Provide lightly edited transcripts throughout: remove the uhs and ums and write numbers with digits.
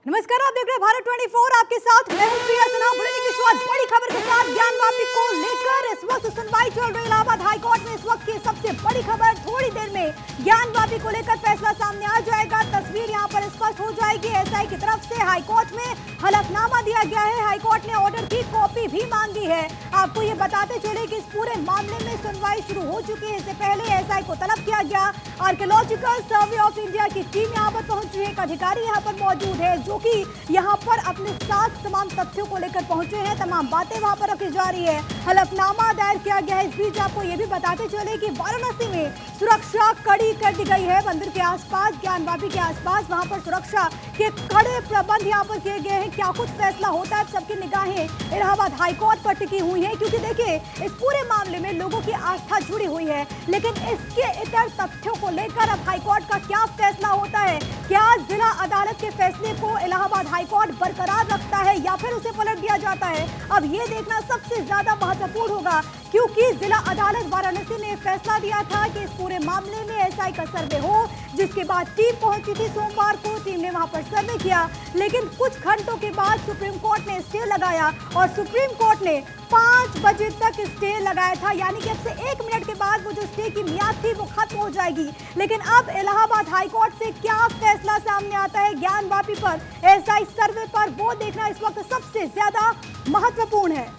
नमस्कार, आप देख रहे हैं भारत 24। आपके साथ मैं हूं प्रिया सिन्हा। बुलेटिन की शुरुआत बड़ी खबर के साथ ज्ञान वापी को लेकर। इस वक्त सुनवाई चल रही इलाहाबाद हाईकोर्ट में। इस वक्त की सबसे बड़ी खबर, थोड़ी देर में ज्ञान वापी को लेकर फैसला सामने आ जाएगा। तस्वीर यहां पर स्पष्ट हो जाएगी। एसआई की तरफ से हाईकोर्ट में हलफनामा दिया गया है। हाईकोर्ट ने ऑर्डर की कॉपी भी मांगी है। आपको ये बताते चले कि इस पूरे मामले में सुनवाई शुरू हो चुकी है। इससे पहले एसआई को तलब किया गया। आर्कियोलॉजिकल सर्वे ऑफ इंडिया की टीम यहाँ पर पहुंची है। एक अधिकारी यहाँ पर मौजूद है जो कि यहाँ पर अपने साथ तमाम तथ्यों को लेकर पहुंचे हैं। तमाम बातें वहां पर रखी जा रही है। हलफनामा दायर किया गया है। इस बीच आपको ये भी बताते चले कि वाराणसी में सुरक्षा कड़ी कर दी गई है। मंदिर के आसपास, ज्ञान वापी के आसपास वहां पर सुरक्षा के कड़े प्रबंध यहाँ पर किए गए हैं। क्या कुछ फैसला होता है, सबकी निगाहें इलाहाबाद हाईकोर्ट पर टिकी हुई है, क्योंकि देखिए इस पूरे मामले में लोगों की आस्था जुड़ी हुई है। लेकिन इसके इतर तथ्यों को लेकर अब हाईकोर्ट का क्या फैसला होता है? क्या जिला अदालत के फैसले को इलाहाबाद हाईकोर्ट बरकरार रखता है या फिर उसे पलट दिया जाता है? अब ये देखना सबसे ज्यादा महत्वपूर्ण होगा, क्योंकि जिला अदालत वाराणसी ने फैसला दिया था कि इस पूरे मामले में एसआई का सर्वे हो, जिसके बाद टीम पहुंची थी सोमवार को। टीम ने वहां पर सर्वे किया, लेकिन कुछ घंटों के बाद सुप्रीम कोर्ट ने स्टे लगाया और सुप्रीम कोर्ट ने 5 बजे तक स्टे लगाया था। यानी कि अब से 1 मिनट के बाद वो जो स्टे की मियाद थी वो खत्म हो जाएगी। लेकिन अब इलाहाबाद हाईकोर्ट से क्या फैसला सामने आता है ज्ञान वापी पर, एसआई सर्वे पर, वो देखना इस वक्त सबसे ज्यादा महत्वपूर्ण है।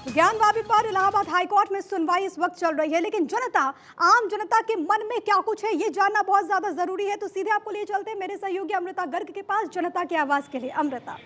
ज्ञान वापी पर इलाहाबाद हाईकोर्ट में सुनवाई इस वक्त चल रही है, लेकिन जनता, आम जनता के मन में क्या कुछ है ये जानना बहुत ज्यादा जरूरी है। तो सीधे आपको लिए चलते हैं मेरे सहयोगी अमृता गर्ग के पास जनता की आवाज के लिए। अमृता।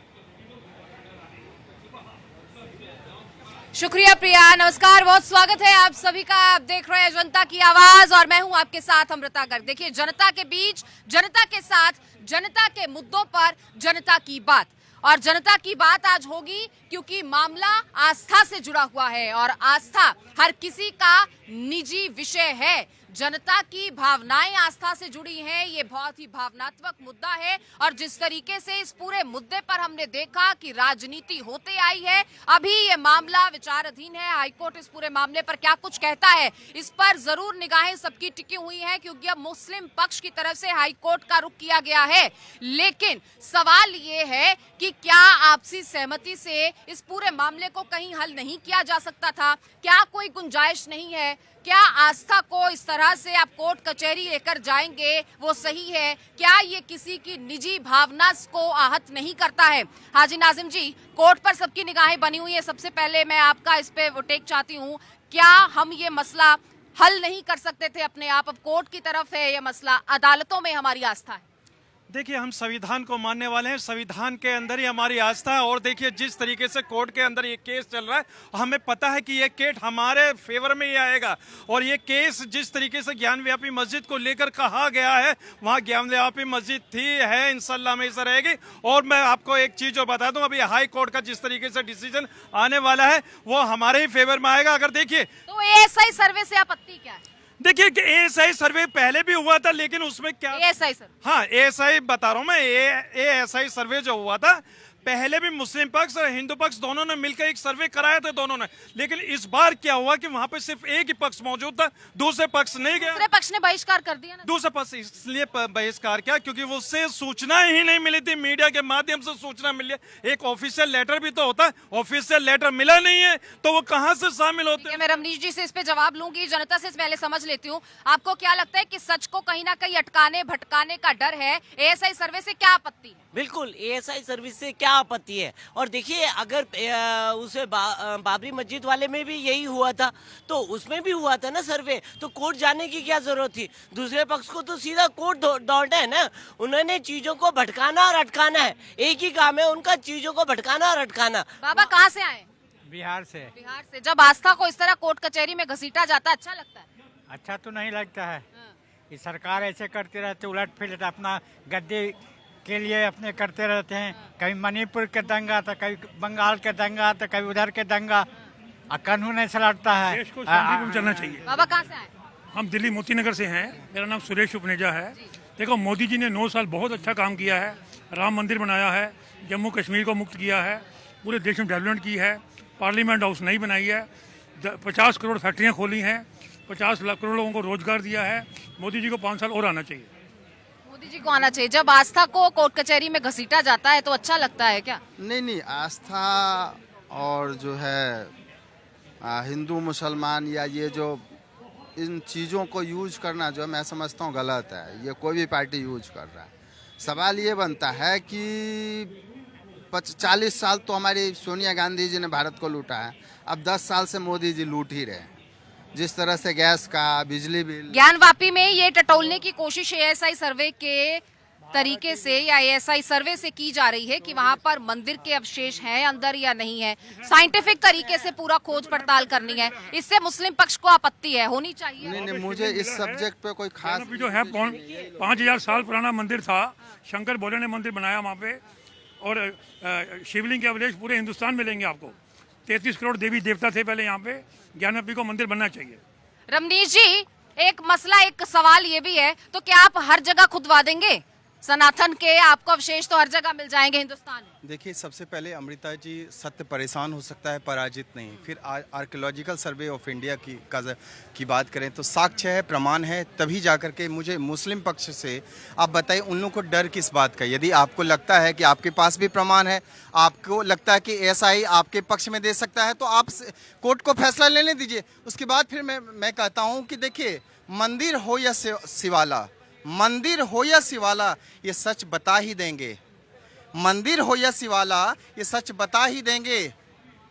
शुक्रिया प्रिया, नमस्कार, बहुत स्वागत है आप सभी का। आप देख रहे हैं जनता की आवाज और मैं हूं आपके साथ अमृता गर्ग। देखिए, जनता के बीच, जनता के साथ, जनता के मुद्दों पर जनता की बात। और जनता की बात आज होगी क्योंकि मामला आस्था से जुड़ा हुआ है और आस्था हर किसी का निजी विषय है। जनता की भावनाएं आस्था से जुड़ी हैं। ये बहुत ही भावनात्मक मुद्दा है और जिस तरीके से इस पूरे मुद्दे पर हमने देखा कि राजनीति होते आई है, अभी ये मामला विचाराधीन है। हाईकोर्ट इस पूरे मामले पर क्या कुछ कहता है, इस पर जरूर निगाहें सबकी टिकी हुई हैं, क्योंकि अब मुस्लिम पक्ष की तरफ से हाईकोर्ट का रुख किया गया है। लेकिन सवाल ये है कि क्या आपसी सहमति से इस पूरे मामले को कहीं हल नहीं किया जा सकता था? क्या कोई गुंजाइश नहीं है? क्या आस्था को इस तरह से आप कोर्ट कचहरी लेकर जाएंगे वो सही है? क्या ये किसी की निजी भावना को आहत नहीं करता है? हाजी नाजिम जी, कोर्ट पर सबकी निगाहें बनी हुई है। सबसे पहले मैं आपका इस पे वो टेक चाहती हूँ, क्या हम ये मसला हल नहीं कर सकते थे अपने आप? अब कोर्ट की तरफ है ये मसला, अदालतों में हमारी आस्था है। देखिए, हम संविधान को मानने वाले हैं, संविधान के अंदर ही हमारी आस्था है। और देखिए, जिस तरीके से कोर्ट के अंदर ये केस चल रहा है, हमें पता है कि ये केस हमारे फेवर में ही आएगा। और ये केस जिस तरीके से ज्ञान व्यापी मस्जिद को लेकर कहा गया है, वहाँ ज्ञान व्यापी मस्जिद थी, है, इंशाल्लाह हमेशा रहेगी। और मैं आपको एक चीज और बता दूं, अभी हाई कोर्ट का जिस तरीके से डिसीजन आने वाला है वो हमारे ही फेवर में आएगा। अगर देखिए, तो एएसआई सर्वे से आपत्ति क्या है? देखिए, एएसआई सर्वे पहले भी हुआ था, लेकिन उसमें क्या, एएसआई सर, हाँ, एएसआई बता रहा हूं मैं, एएसआई सर्वे जो हुआ था, पहले भी मुस्लिम पक्ष और हिंदू पक्ष दोनों ने मिलकर एक सर्वे कराया था दोनों ने। लेकिन इस बार क्या हुआ कि वहां पे सिर्फ एक ही पक्ष मौजूद था, दूसरे पक्ष नहीं गया। दूसरे पक्ष ने बहिष्कार कर दिया ना? दूसरा पक्ष इसलिए बहिष्कार किया क्योंकि वो उससे सूचना ही नहीं मिली थी, मीडिया के माध्यम से सूचना मिली है। एक ऑफिशियल लेटर भी तो होता है, ऑफिशियल लेटर मिला नहीं है, तो वो कहां से शामिल होते हैं? मैं रमनीश जी से इस पे जवाब लूंगी, जनता से पहले समझ लेती हूँ। आपको क्या लगता है कि सच को कहीं ना कहीं अटकाने भटकाने का डर है? एएसआई सर्वे से क्या आपत्ति है? बिल्कुल, एएसआई सर्विस से क्या आपत्ति है? और देखिए, अगर उसे बाबरी मस्जिद वाले में भी यही हुआ था तो उसमें भी हुआ था ना सर्वे, तो कोर्ट जाने की क्या जरूरत थी? दूसरे पक्ष को तो सीधा कोर्ट दौड़ना है ना। उन्होंने चीजों को भटकाना और अटकाना है, एक ही काम है उनका, चीजों को भटकाना और अटकाना। बाबा कहाँ से आए? बिहार से। बिहार से। जब आस्था को इस तरह कोर्ट कचहरी में घसीटा जाता है, अच्छा लगता है? अच्छा तो नहीं लगता है। ये सरकार ऐसे करते रहते, उलट फिलट अपना गद्दे के लिए अपने करते रहते हैं। कभी मणिपुर के दंगा तो कभी बंगाल के दंगा तो कभी उधर के दंगा, कानून ऐसा लड़ता है। देश को शांति में चलना चाहिए। बाबा कहाँ से आए? हम दिल्ली मोती नगर से हैं। मेरा नाम सुरेश उपनेजा है। देखो, मोदी जी ने 9 साल बहुत अच्छा काम किया है। राम मंदिर बनाया है, जम्मू कश्मीर को मुक्त किया है, पूरे देश में डेवलपमेंट की है, पार्लियामेंट हाउस नहीं बनाई है, 50 करोड़ फैक्ट्रियाँ खोली हैं, 50 लाख करोड़ लोगों को रोजगार दिया है। मोदी जी को 5 साल और आना चाहिए। मोदी जी को आना चाहिए। जब आस्था को कोर्ट कचहरी में घसीटा जाता है तो अच्छा लगता है क्या? नहीं, आस्था और जो है हिंदू मुसलमान या ये जो इन चीज़ों को यूज करना जो मैं समझता हूँ गलत है। ये कोई भी पार्टी यूज कर रहा है। सवाल ये बनता है कि 40 साल तो हमारी सोनिया गांधी जी ने भारत को लूटा है, अब 10 साल से मोदी जी लूट ही रहे हैं। जिस तरह से गैस का, बिजली बिल, ज्ञानवापी में ये टटोलने की कोशिश एएसआई सर्वे के तरीके से या एएसआई सर्वे से की जा रही है कि वहां पर मंदिर के अवशेष हैं अंदर या नहीं है। साइंटिफिक तरीके से पूरा खोज पड़ताल करनी है। इससे मुस्लिम पक्ष को आपत्ति है, होनी चाहिए। नहीं, मुझे इस सब्जेक्ट पे कोई खास अभी जो है 5000 साल पुराना मंदिर था, शंकर भोले ने मंदिर बनाया वहाँ पे, और शिवलिंग के अवशेष पूरे हिंदुस्तान में लेंगे आपको। 33 करोड़ देवी देवता थे पहले यहाँ पे। ज्ञानवापी को मंदिर बनना चाहिए। रमनीश जी, एक मसला, एक सवाल ये भी है, तो क्या आप हर जगह खुदवा देंगे सनातन के? आपको अवशेष तो हर जगह मिल जाएंगे हिंदुस्तान में। देखिए, सबसे पहले अमृता जी, सत्य परेशान हो सकता है, पराजित नहीं। फिर आर्कियोलॉजिकल सर्वे ऑफ इंडिया की बात करें तो साक्ष्य है, प्रमाण है, तभी जाकर के मुझे मुस्लिम पक्ष से आप बताइए उन लोगों को डर किस बात का? यदि आपको लगता है कि आपके पास भी प्रमाण है, आपको लगता है कि एएसआई आपके पक्ष में दे सकता है, तो आप कोर्ट को फैसला लेने दीजिए। उसके बाद फिर मैं कहता हूँ कि देखिए, मंदिर हो या शिवाला, मंदिर हो या शिवाला, ये सच बता ही देंगे। मंदिर हो या शिवाला, ये सच बता ही देंगे।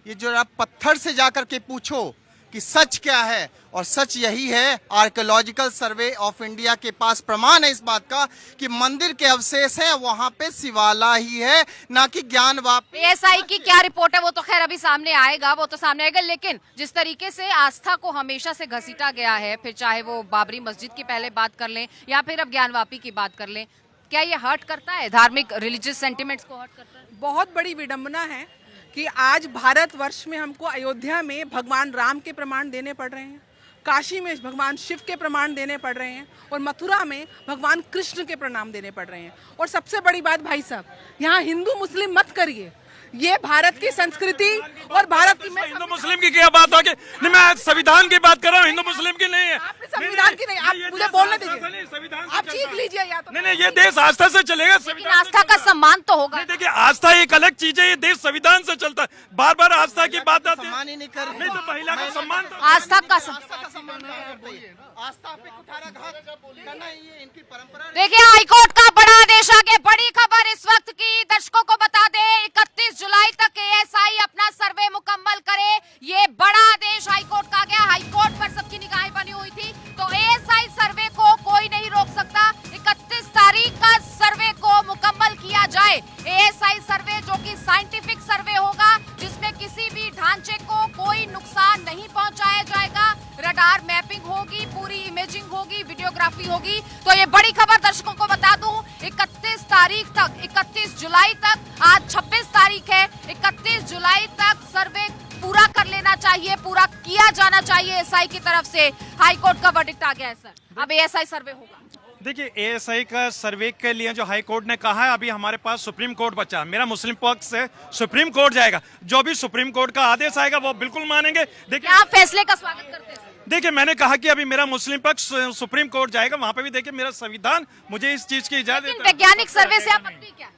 ये जो आप पत्थर से जाकर के पूछो कि सच क्या है, और सच यही है। आर्कियोलॉजिकल सर्वे ऑफ इंडिया के पास प्रमाण है इस बात का कि मंदिर के अवशेष हैं, वहां पे शिवाला ही है, ना कि ज्ञानवापी। एएसआई की क्या रिपोर्ट है वो तो खैर अभी सामने आएगा, वो तो सामने आएगा। लेकिन जिस तरीके से आस्था को हमेशा से घसीटा गया है, फिर चाहे वो बाबरी मस्जिद की पहले बात कर लें या फिर अब ज्ञानवापी की बात कर लें, क्या ये हर्ट करता है? धार्मिक रिलीजियस सेंटिमेंट्स को हर्ट करता है? बहुत बड़ी विडंबना है कि आज भारतवर्ष में हमको अयोध्या में भगवान राम के प्रमाण देने पड़ रहे हैं, काशी में भगवान शिव के प्रमाण देने पड़ रहे हैं, और मथुरा में भगवान कृष्ण के प्रणाम देने पड़ रहे हैं। और सबसे बड़ी बात भाई साहब, यहाँ हिंदू मुस्लिम मत करिए। ये भारत की संस्कृति और भारत की, हिंदू मुस्लिम की क्या बात होगी? नहीं, मैं संविधान की बात कर रहा हूँ, हिंदू मुस्लिम की नहीं है। आपने संविधान की नहीं, आप मुझे बोलने दीजिए, आप चीख लीजिए या तो नहीं, ये देश आस्था से चलेगा। लेकिन आस्था का सम्मान तो होगा। देखिए, आस्था एक अलग चीज है, ये देश संविधान से चलता है। बार बार आस्था की बात आती है। सम्मान ही नहीं कर रहे। नहीं तो महिला का सम्मान तो आस्था का आस्था पे कुठाराघात करना ये इनकी परंपरा। देखिए, हाईकोर्ट का बड़ा आदेश आ गया। बड़ी खबर इस वक्त की, दर्शकों को बता दें, 31 जुलाई तक एएसआई अपना सर्वे मुकम्मल करे, ये बड़ा आदेश हाईकोर्ट का गया। हाईकोर्ट पर सबकी निगाहें बनी हुई थी, तो एएसआई सर्वे को कोई नहीं रोक सकता। 31 तारीख का सर्वे को मुकम्मल किया जाए। एएसआई सर्वे जो कि साइंटिफिक सर्वे होगा, जिसमें किसी भी ढांचे को कोई नुकसान नहीं पहुंचाया जाएगा। रडार मैपिंग होगी, पूरी इमेजिंग होगी, वीडियोग्राफी होगी। तो ये बड़ी खबर दर्शकों को बता दूं, 31 तारीख तक, 31 जुलाई तक, आज 26 तारीख है, 31 जुलाई तक सर्वे पूरा कर लेना चाहिए, पूरा किया जाना चाहिए एएसआई की तरफ से। हाईकोर्ट का वर्डिक्ट आ गया है सर, अब एएसआई सर्वे होगा। देखिए, एएसआई का सर्वे के लिए जो हाई कोर्ट ने कहा है, अभी हमारे पास सुप्रीम कोर्ट बचा। मेरा मुस्लिम पक्ष से सुप्रीम कोर्ट जाएगा। जो भी सुप्रीम कोर्ट का आदेश आएगा वो बिल्कुल मानेंगे। देखिए, आप फैसले का स्वागत करते हैं? देखिए, मैंने कहा कि अभी मेरा मुस्लिम पक्ष सुप्रीम कोर्ट जाएगा, वहां पे भी देखिए मेरा संविधान मुझे इस चीज की इजाजत देता है। वैज्ञानिक सर्वे से आपत्ति क्या?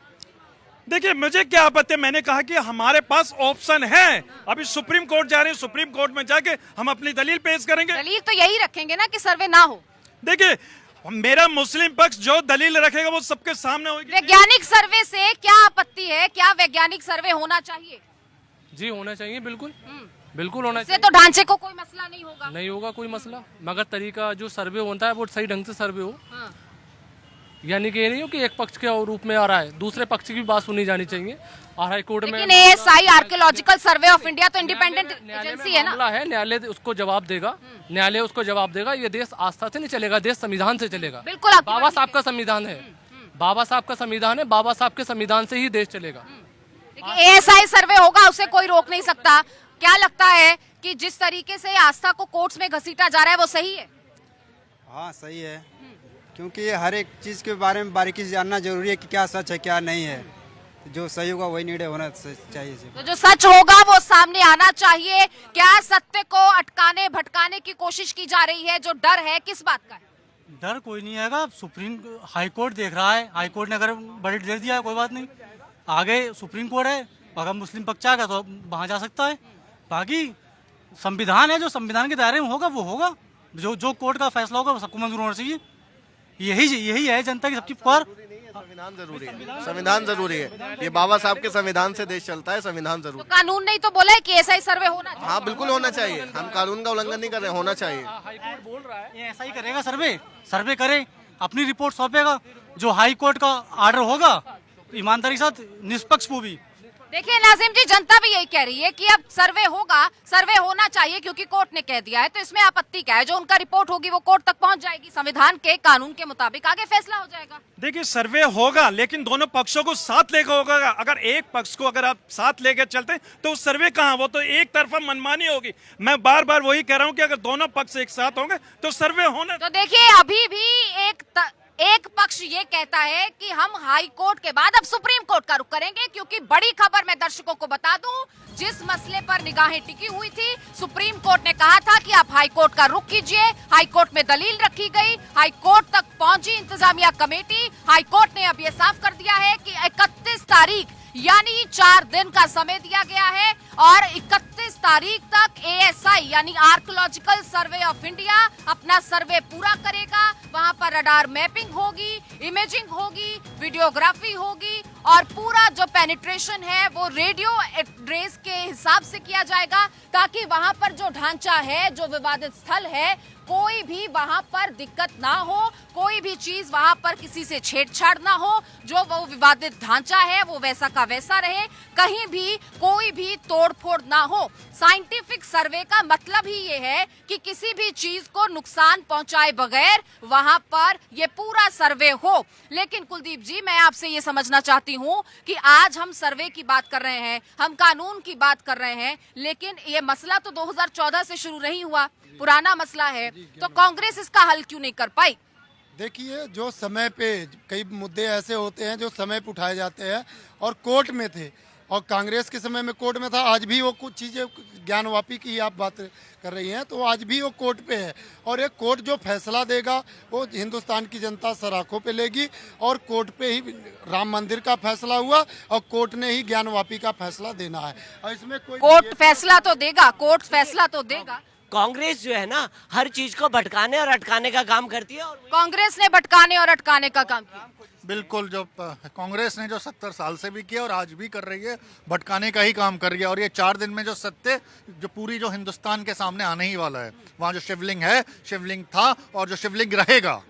देखिए, मुझे क्या आपत्ति है, मैंने कहा कि हमारे पास ऑप्शन है। अभी सुप्रीम कोर्ट जा रहे हैं, सुप्रीम कोर्ट में जाके हम अपनी दलील पेश करेंगे। दलील तो यही रखेंगे ना कि सर्वे ना हो। देखिए, मेरा मुस्लिम पक्ष जो दलील रखेगा वो सबके सामने होगी। वैज्ञानिक सर्वे से क्या आपत्ति है? क्या वैज्ञानिक सर्वे होना चाहिए? जी होना चाहिए, बिल्कुल बिल्कुल होना इससे तो ढांचे को कोई मसला नहीं होगा। नहीं होगा कोई मसला, मगर तरीका जो सर्वे होता है वो सही ढंग से सर्वे हो। हाँ। यानी कि ये नहीं हो कि एक पक्ष के रूप में आ रहा है, दूसरे पक्ष की भी बात सुनी जानी चाहिए। और हाई कोर्ट में लेकिन ASI archaeological survey of India तो इंडिपेंडेंट एजेंसी है ना। मामला है, न्यायालय उसको जवाब देगा, न्यायालय उसको जवाब देगा। ये देश आस्था से नहीं चलेगा, देश संविधान से चलेगा। बिल्कुल, आपकी बाबा साहब का संविधान है, बाबा साहब का संविधान है, बाबा साहब के संविधान से ही देश चलेगा। एएसआई सर्वे होगा, उसे कोई रोक नहीं सकता। क्या लगता है कि जिस तरीके से आस्था को कोर्ट्स में घसीटा जा रहा है वो सही है? हाँ सही है, क्योंकि ये हर एक चीज़ के बारे में बारीकी से जानना जरूरी है कि क्या सच है क्या नहीं है। जो सही होगा वही निर्णय होना चाहिए। तो जो सच होगा वो सामने आना चाहिए। क्या सत्य को अटकाने भटकाने की कोशिश की जा रही है? जो डर है किस बात का है? डर कोई नहीं आएगा। सुप्रीम हाई कोर्ट देख रहा है, हाई कोर्ट ने अगर वर्डिक्ट दे दिया है कोई बात नहीं, आगे सुप्रीम कोर्ट है, अगर मुस्लिम पक्ष आएगा तो वहाँ जा सकता है। बाकी संविधान है, जो संविधान के दायरे में होगा वो होगा। जो कोर्ट का फैसला होगा वो सबको मंजूर होना चाहिए। यही है जनता की सबकी पुकार। संविधान जरूरी है, संविधान जरूरी है। ये बाबा साहब के संविधान से देश चलता है, संविधान जरूरी। तो कानून नहीं तो बोला है कि ऐसा ही सर्वे होना चाहिए? हाँ बिल्कुल होना चाहिए, हम कानून का उल्लंघन नहीं कर रहे, होना चाहिए। हाईकोर्ट बोल रहा है ये ऐसा ही करेगा। सर्वे करे, अपनी रिपोर्ट सौंपेगा। जो हाई कोर्ट का ऑर्डर होगा ईमानदारी के साथ, निष्पक्ष वो भी। देखिए नाजिम जी, जनता भी यही कह रही है कि अब सर्वे होगा, सर्वे होना चाहिए क्योंकि कोर्ट ने कह दिया है, तो इसमें आपत्ति क्या है? जो उनका रिपोर्ट होगी वो कोर्ट तक पहुंच जाएगी, संविधान के कानून के मुताबिक आगे फैसला हो जाएगा। देखिए सर्वे होगा लेकिन दोनों पक्षों को साथ लेकर होगा। अगर एक पक्ष को अगर आप साथ लेकर चलते हैं तो सर्वे कहाँ, वो तो एक तरफा मनमानी होगी। मैं बार बार वही कह रहा हूँ कि अगर दोनों पक्ष एक साथ होंगे तो सर्वे होना। तो देखिए अभी भी एक पक्ष ये कहता है कि हम हाई कोर्ट के बाद अब सुप्रीम कोर्ट का रुख करेंगे, क्योंकि बड़ी खबर मैं दर्शकों को बता दूं, जिस मसले पर निगाहें टिकी हुई थी, सुप्रीम कोर्ट ने कहा था कि आप हाई कोर्ट का रुख कीजिए। हाई कोर्ट में दलील रखी गई, हाई कोर्ट तक पहुंची इंतजामिया कमेटी। हाई कोर्ट ने अब ये साफ कर दिया है कि 31 तारीख यानी 4 दिन का समय दिया गया है और 31 तारीख तक ASI यानी आर्कियोलॉजिकल सर्वे ऑफ इंडिया अपना सर्वे पूरा करेगा। वहां पर रडार मैपिंग होगी, इमेजिंग होगी, वीडियोग्राफी होगी और पूरा जो पेनिट्रेशन है वो रेडियो एड्रेस के हिसाब से किया जाएगा, ताकि वहां पर जो ढांचा है, जो विवादित स्थल है, कोई भी वहां पर दिक्कत ना हो, कोई भी चीज वहां पर किसी से छेड़छाड़ ना हो। जो वो विवादित ढांचा है वो वैसा का वैसा रहे, कहीं भी कोई भी तोड़फोड़ ना हो। साइंटिफिक सर्वे का मतलब ही ये है कि किसी भी चीज को नुकसान पहुंचाए बगैर वहां पर ये पूरा सर्वे हो। लेकिन कुलदीप जी, मैं आपसे ये समझना चाहती हूँ कि आज हम सर्वे की बात कर रहे हैं, हम कानून की बात कर रहे हैं, लेकिन ये मसला तो 2014 से शुरू नहीं हुआ, पुराना मसला है, तो कांग्रेस इसका हल क्यों नहीं कर पाई? देखिए, जो समय पे कई मुद्दे ऐसे होते हैं जो समय पे उठाए जाते हैं और कोर्ट में थे, और कांग्रेस के समय में कोर्ट में था। आज भी वो कुछ चीज़ें, ज्ञानवापी की आप बात कर रही हैं, तो आज भी वो कोर्ट पे है और एक कोर्ट जो फैसला देगा वो हिंदुस्तान की जनता सराखों पे लेगी। और कोर्ट पे ही राम मंदिर का फैसला हुआ और कोर्ट ने ही ज्ञानवापी का फैसला देना है और इसमें कोई कोर्ट फैसला तो देगा, कोर्ट फैसला तो देगा। कांग्रेस जो है ना, हर चीज को भटकाने और अटकाने का काम करती है। और कांग्रेस ने भटकाने और अटकाने का काम किया। बिल्कुल, जो कांग्रेस ने जो 70 साल से भी किया और आज भी कर रही है, भटकाने का ही काम कर रही है। और ये 4 दिन में जो सत्य जो पूरी जो हिंदुस्तान के सामने आने ही वाला है, वहाँ जो शिवलिंग है, शिवलिंग था और जो शिवलिंग रहेगा।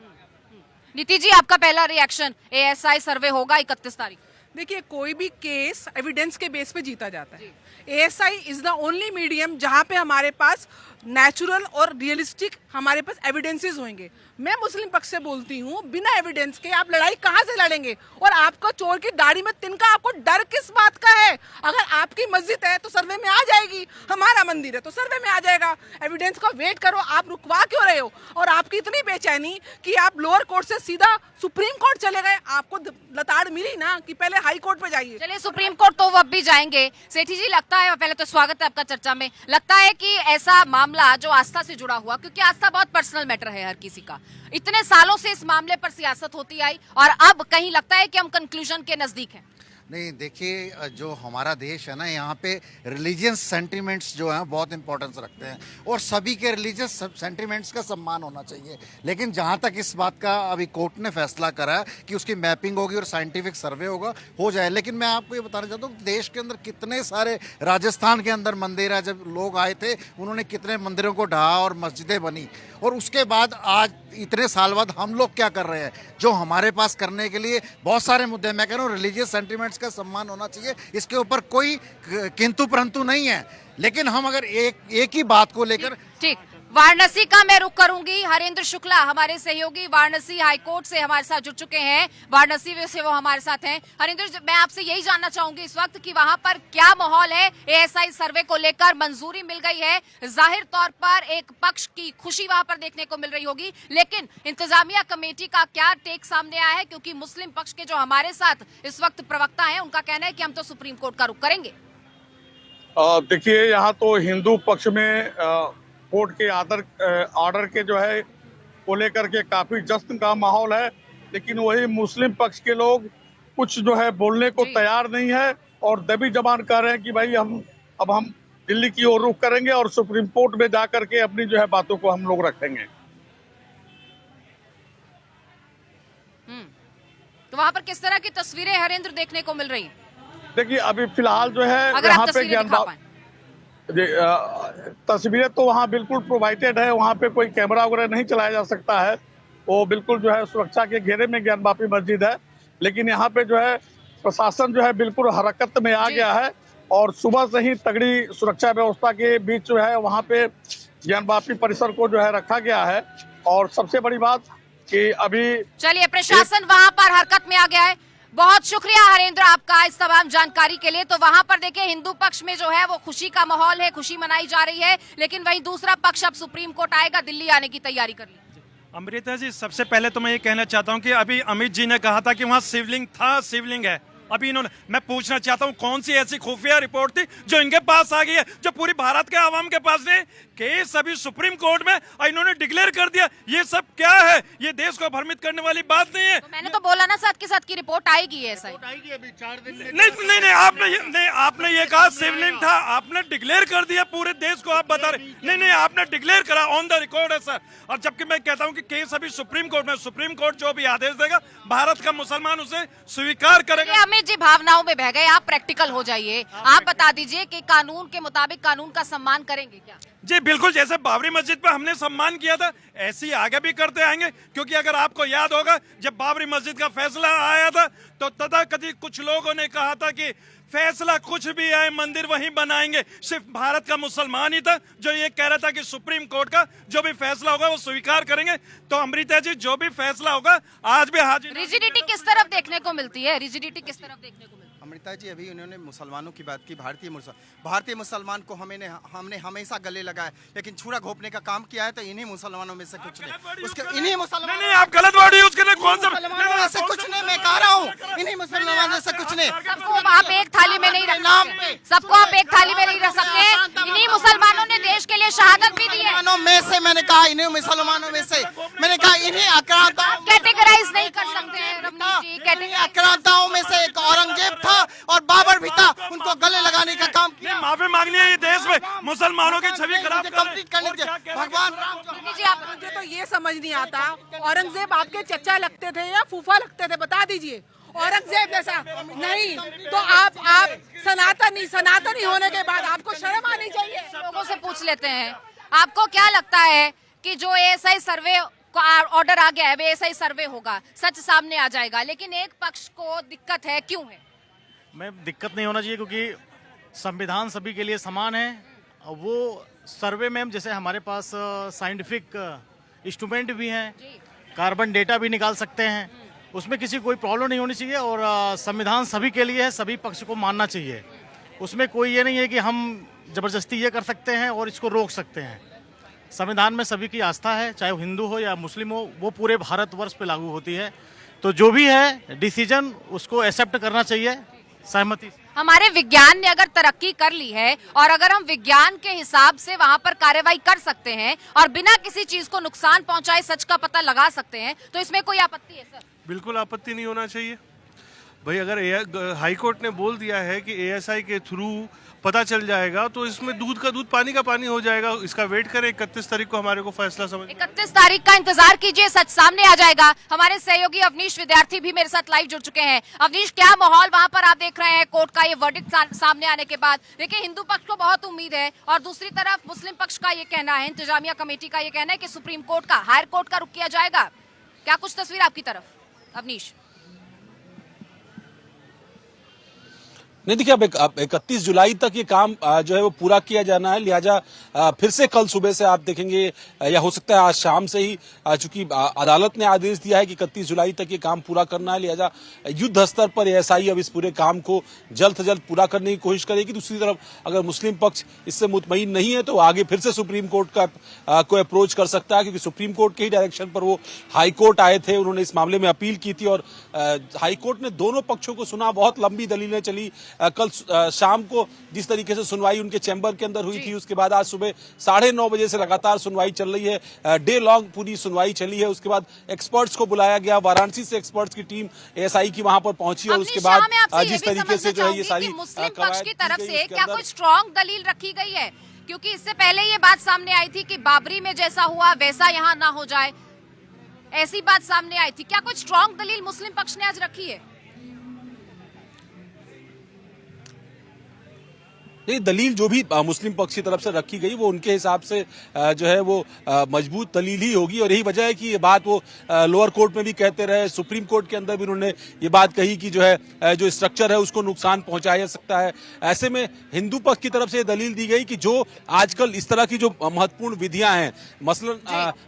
नीति जी, आपका पहला रिएक्शन, ASI सर्वे होगा 31 तारीख? देखिए, कोई भी केस एविडेंस के बेस पे जीता जाता है। ASI is the only medium जहां पे हमारे पास नेचुरल और रियलिस्टिक हमारे पास एविडेंसेस होंगे। मैं मुस्लिम पक्ष से बोलती हूँ, बिना एविडेंस के आप लड़ाई कहाँ से लड़ेंगे? और आपका चोर की दाढ़ी में तिनका, आपको डर किस बात का है? अगर आपकी मस्जिद है तो सर्वे में आ जाएगी, हमारा मंदिर है तो सर्वे में आ जाएगा। एविडेंस का वेट करो, आप रुकवा क्यों रहे हो? और आपकी इतनी बेचैनी कि आप लोअर कोर्ट से सीधा सुप्रीम कोर्ट चले गए। आपको लताड़ मिली ना कि पहले हाई कोर्ट पे जाइए। चलिए, सुप्रीम कोर्ट तो वो अब भी जाएंगे। सेठी जी, लगता है, पहले तो स्वागत है आपका चर्चा में, लगता है कि ऐसा मामला जो आस्था से जुड़ा हुआ, क्योंकि आस्था बहुत पर्सनल मैटर है हर किसी का, इतने सालों से इस मामले पर सियासत होती आई और अब कहीं लगता है कि हम कंक्लूजन के नजदीक हैं। नहीं, देखिए, जो हमारा देश है ना, यहाँ पे रिलीजियस सेंटिमेंट्स जो हैं बहुत इंपॉर्टेंस रखते हैं और सभी के रिलीजियस सेंटिमेंट्स का सम्मान होना चाहिए। लेकिन जहाँ तक इस बात का अभी कोर्ट ने फैसला करा है कि उसकी मैपिंग होगी और साइंटिफिक सर्वे होगा, हो जाए। लेकिन मैं आपको ये बताना चाहता हूँ, देश के अंदर कितने सारे, राजस्थान के अंदर मंदिर है, जब लोग आए थे उन्होंने कितने मंदिरों को ढहा और मस्जिदें बनी, और उसके बाद आज इतने साल बाद हम लोग क्या कर रहे हैं? जो हमारे पास करने के लिए बहुत सारे मुद्दे हैं। मैं कह रहा हूँ रिलीजियस सेंटिमेंट्स का सम्मान होना चाहिए, इसके ऊपर कोई किंतु परंतु नहीं है। लेकिन हम अगर एक ही बात को लेकर, ठीक, वाराणसी का मैं रुख करूंगी। हरेंद्र शुक्ला हमारे सहयोगी वाराणसी हाईकोर्ट से हमारे साथ जुड़ चुके हैं, वाराणसी से वो हमारे साथ हैं। हरेंद्र, मैं आपसे यही जानना चाहूंगी इस वक्त कि वहां पर क्या माहौल है। एएसआई सर्वे को लेकर मंजूरी मिल गई है, जाहिर तौर पर एक पक्ष की खुशी वहां पर देखने को मिल रही होगी, लेकिन इंतजामिया कमेटी का क्या टेक सामने आया है? क्योंकि मुस्लिम पक्ष के जो हमारे साथ इस वक्त प्रवक्ता है, उनका कहना है कि हम तो सुप्रीम कोर्ट का रुख करेंगे। देखिए, यहाँ तो हिंदू पक्ष में कोर्ट के ऑर्डर के जो है को लेकर के काफी जश्न का माहौल है, लेकिन वही मुस्लिम पक्ष के लोग कुछ जो है बोलने को तैयार नहीं है और दबी जबान कर रहे हैं कि भाई हम दिल्ली की ओर रुख करेंगे और सुप्रीम कोर्ट में जाकर के अपनी जो है बातों को हम लोग रखेंगे। तो वहां पर किस तरह की तस्वीरें हरेंद्र देखने को मिल रही हैं? देखिए, अभी फिलहाल जो है अगर यहाँ आप पे तस्वीरें तो वहाँ बिल्कुल प्रोवाइडेड है, वहाँ पे कोई कैमरा वगैरह नहीं चलाया जा सकता है, वो बिल्कुल जो है सुरक्षा के घेरे में ज्ञानवापी मस्जिद है। लेकिन यहाँ पे जो है प्रशासन जो है बिल्कुल हरकत में आ गया है और सुबह से ही तगड़ी सुरक्षा व्यवस्था के बीच जो है वहाँ पे ज्ञानवापी परिसर को जो है रखा गया है। और सबसे बड़ी बात कि अभी चलिए, प्रशासन वहां पर हरकत में आ गया है। बहुत शुक्रिया हरेंद्र आपका इस तमाम जानकारी के लिए। तो वहां पर देखिए, हिंदू पक्ष में जो है वो खुशी का माहौल है, खुशी मनाई जा रही है, लेकिन वहीं दूसरा पक्ष अब सुप्रीम कोर्ट आएगा, दिल्ली आने की तैयारी कर ली। अमृता जी, सबसे पहले तो मैं ये कहना चाहता हूँ कि अभी अमित जी ने कहा था कि वहाँ शिवलिंग था, शिवलिंग है। अभी इन्होंने, मैं पूछना चाहता हूँ कौन सी ऐसी खुफिया रिपोर्ट थी जो इनके पास आ गई है, जो पूरी भारत के आवाम के पास नहीं? केस अभी सुप्रीम कोर्ट में और इन्होंने डिक्लेयर कर दिया। ये सब क्या है? ये देश को भ्रमित करने वाली बात नहीं है। तो मैंने तो बोला ना, साथ के साथ की रिपोर्ट आएगी ऐसा ही। अभी 4 दिन में नहीं, आपने ये कहा शिवलिंग था, आपने डिक्लेयर कर दिया पूरे देश को। आप बता रहे नहीं, आपने डिक्लेयर करा, ऑन द रिकॉर्ड है सर। और जबकि मैं कहता हूँ कि केस अभी सुप्रीम कोर्ट में, सुप्रीम कोर्ट जो भी आदेश देगा भारत का मुसलमान उसे स्वीकार करेगा। अमित जी, भावनाओं में बह गए, आप प्रैक्टिकल हो जाइए। आप बता दीजिए कि कानून के मुताबिक कानून का सम्मान करेंगे क्या? जी बिल्कुल, जैसे बाबरी मस्जिद पे हमने सम्मान किया था, ऐसे ही आगे भी करते आएंगे। क्योंकि अगर आपको याद होगा, जब बाबरी मस्जिद का फैसला आया था तो तथाकथित कुछ लोगों ने कहा था कि फैसला कुछ भी आए, मंदिर वहीं बनाएंगे। सिर्फ भारत का मुसलमान ही था जो ये कह रहा था कि सुप्रीम कोर्ट का जो भी फैसला होगा वो स्वीकार करेंगे। तो अमृता जी, जो भी फैसला होगा आज भी हाजिर। रिजिडिटी किस तरफ देखने को मिलती है? रिजिडिटी किस तरफ देखने को मिलती है? अमृता जी, अभी उन्होंने मुसलमानों की बात की, भारतीय मुसलमान को हमने हमेशा गले लगाया, लेकिन छुरा घोपने का काम किया है तो इन्हीं मुसलमानों में से कुछ नहीं, उसके इन्हीं मुसलमानों नहीं, आप गलत वर्ड यूज कर रहे हैं। कौन सा मुसलमानों में से कुछ नहीं, मैं कह रहा हूँ इन्हीं मुसलमानों में से कुछ नहीं। सबको आप एक थाली में नहीं रख सकते, सबको आप एक थाली में नहीं रख सकते। इन्हीं मुसलमानों ने देश के लिए शहादत भी दी है। मुसलमानों में से मैंने कहा, इन्हीं मुसलमानों में से मैंने कहा, इन्हीं आक्रांताओं कैटेगराइज नहीं कर सकते रमनीश जी, इन्हीं आक्रांताओं में से एक औरंगजेब था और बाबर भी था, उनको गले लगाने का काम किया। माफी मांगनी है ये देश में मुसलमानों की छवि खराब करने भगवान राम जी, आप मुझे तो ये समझ नहीं आता, औरंगजेब आपके चचा लगते थे या फूफा लगते थे? बता दीजिए। औरंगजेब जैसा नहीं तो आप सनातनी होने के बाद आपको शर्म आनी चाहिए। लोगों से पूछ लेते हैं, आपको क्या लगता है कि जो एएसआई सर्वे का ऑर्डर आ गया है, एएसआई सर्वे होगा, सच सामने आ जाएगा, लेकिन एक पक्ष को दिक्कत है, क्यों है? में दिक्कत नहीं होना चाहिए, क्योंकि संविधान सभी के लिए समान है। और वो सर्वे में जैसे हमारे पास साइंटिफिक इंस्ट्रूमेंट भी हैं, कार्बन डेटा भी निकाल सकते हैं, उसमें किसी कोई प्रॉब्लम नहीं होनी चाहिए। और संविधान सभी के लिए है, सभी पक्ष को मानना चाहिए। उसमें कोई ये नहीं है कि हम जबरदस्ती ये कर सकते हैं और इसको रोक सकते हैं। संविधान में सभी की आस्था है, चाहे वो हिंदू हो या मुस्लिम हो, वो पूरे भारतवर्ष पे लागू होती है। तो जो भी है डिसीजन, उसको एक्सेप्ट करना चाहिए सहमति। हमारे विज्ञान ने अगर तरक्की कर ली है और अगर हम विज्ञान के हिसाब से वहां पर कार्रवाई कर सकते हैं और बिना किसी चीज को नुकसान पहुंचाए सच का पता लगा सकते हैं, तो इसमें कोई आपत्ति है सर? बिल्कुल आपत्ति नहीं होना चाहिए भाई। अगर हाई कोर्ट ने बोल दिया है कि एएसआई के थ्रू पता चल जाएगा, तो इसमें दूध का दूध, पानी का पानी हो जाएगा। इसका वेट करें, 31 तारीख को हमारे को फैसला समझ। 31 तारीख का इंतजार कीजिए, सच सामने आ जाएगा। हमारे सहयोगी अवनीश विद्यार्थी भी मेरे साथ लाइव जुड़ चुके हैं। अवनीश, क्या माहौल वहां पर आप देख रहे हैं कोर्ट का ये वर्डिक्ट सामने आने के बाद? देखिए, हिंदू पक्ष को बहुत उम्मीद है और दूसरी तरफ मुस्लिम पक्ष का ये कहना है, इंतजामिया कमेटी का ये कहना है कि सुप्रीम कोर्ट का, हायर कोर्ट का रुख किया जाएगा। क्या कुछ तस्वीर आपकी तरफ, अवनीश? नहीं, देखिए अब 31 जुलाई तक ये काम जो है वो पूरा किया जाना है, लिहाजा फिर से कल सुबह से आप देखेंगे या हो सकता है आज शाम से ही, चूंकि अदालत ने आदेश दिया है कि 31 जुलाई तक ये काम पूरा करना है, लिहाजा युद्ध स्तर पर एएसआई अब इस पूरे काम को जल्द से जल्द पूरा करने की कोशिश करेगी। दूसरी तरफ अगर मुस्लिम पक्ष इससे मुतमईन नहीं है तो आगे फिर से सुप्रीम कोर्ट का को अप्रोच कर सकता है, क्योंकि सुप्रीम कोर्ट के ही डायरेक्शन पर वो हाई कोर्ट आए थे, उन्होंने इस मामले में अपील की थी और हाई कोर्ट ने दोनों पक्षों को सुना। बहुत लंबी दलीलें चली। कल शाम को जिस तरीके से सुनवाई उनके चैम्बर के अंदर हुई थी, उसके बाद आज सुबह 9:30 बजे से लगातार सुनवाई चल रही है, डे लॉन्ग पूरी सुनवाई चली है। उसके बाद एक्सपर्ट्स को बुलाया गया, वाराणसी से एक्सपर्ट्स की टीम एएसआई की वहां पर पहुंची और उसके बाद जिस तरीके से जो है ये सारी मुस्लिम पक्ष की तरफ से क्या कोई स्ट्रॉन्ग दलील रखी गई है? क्योंकि इससे पहले ये बात सामने आई थी कि बाबरी में जैसा हुआ वैसा यहाँ ना हो जाए, ऐसी बात सामने आई थी। क्या कोई स्ट्रॉन्ग दलील मुस्लिम पक्ष ने आज रखी है? ये दलील जो भी मुस्लिम पक्ष की तरफ से रखी गई वो उनके हिसाब से जो है वो मजबूत दलील ही होगी और यही वजह है कि ये बात वो लोअर कोर्ट में भी कहते रहे, सुप्रीम कोर्ट के अंदर भी उन्होंने ये बात कही कि जो है जो स्ट्रक्चर है उसको नुकसान पहुंचाया जा सकता है। ऐसे में हिंदू पक्ष की तरफ से ये दलील दी गई कि जो आजकल इस तरह की जो महत्वपूर्ण विधियां हैं, मसलन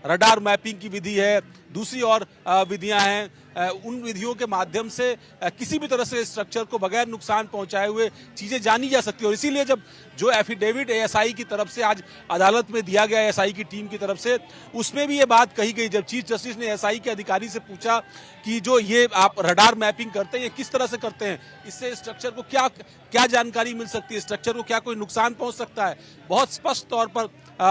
रडार मैपिंग की विधि है, दूसरी और विधियां हैं, उन विधियों के माध्यम से किसी भी तरह से स्ट्रक्चर को बगैर नुकसान पहुंचाए हुए चीजें जानी जा सकती है। और इसीलिए जब जो एफिडेविट एएसआई की तरफ से आज अदालत में दिया गया एएसआई की टीम की तरफ से, उसमें भी ये बात कही गई। जब चीफ जस्टिस ने एएसआई के अधिकारी से पूछा कि जो ये आप रडार मैपिंग करते हैं ये किस तरह से करते हैं, इससे स्ट्रक्चर को क्या क्या जानकारी मिल सकती है, स्ट्रक्चर को क्या कोई नुकसान पहुंच सकता है, बहुत स्पष्ट तौर पर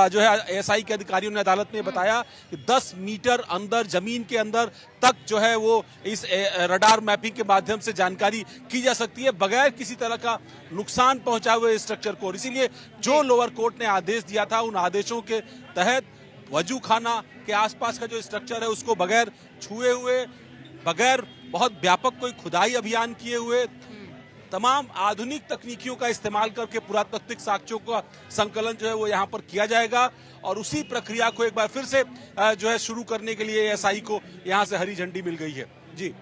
जो है एएसआई के अधिकारियों ने अदालत में बताया कि 10 मीटर अंदर जमीन के अंदर तक जो है वो इस रडार मैपिंग के माध्यम से जानकारी की जा सकती है बगैर किसी तरह का नुकसान पहुंचाए हुए स्ट्रक्चर को। और इसीलिए जो लोअर कोर्ट ने आदेश दिया था उन आदेशों के तहत वजू खाना के आसपास का जो स्ट्रक्चर है उसको बगैर छुए हुए, बगैर बहुत व्यापक कोई खुदाई अभियान किए हुए, तमाम आधुनिक तकनीकियों का इस्तेमाल करके पुरातात्विक साक्ष्यों का संकलन जो है वो यहाँ पर किया जाएगा और उसी प्रक्रिया को एक बार फिर से जो है शुरू करने के लिए एएसआई को यहाँ से हरी झंडी मिल गई है। जी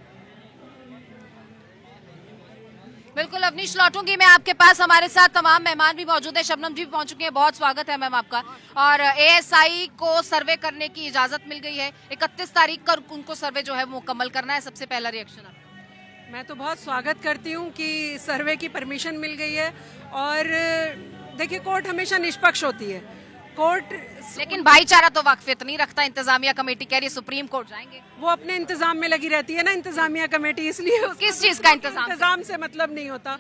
बिल्कुल अवनीश, लौटूंगी मैं आपके पास। हमारे साथ तमाम मेहमान भी मौजूद है, शबनम जी भी पहुंच चुके हैं, बहुत स्वागत है मैम आपका। और एएसआई को सर्वे करने की इजाजत मिल गई है, 31 तारीख को उनको सर्वे जो है वो मुकम्मल करना है। सबसे पहला रिएक्शन आपका? मैं तो बहुत स्वागत करती हूँ कि सर्वे की परमिशन मिल गई है और देखिए कोर्ट हमेशा निष्पक्ष होती है। कोर्ट लेकिन भाईचारा तो वाकफियत नहीं रखता, इंतजामिया कमेटी कह रही है सुप्रीम कोर्ट जाएंगे। वो अपने इंतजाम में लगी रहती है ना इंतजामिया कमेटी, इसलिए किस चीज का इंतजाम से मतलब नहीं होता।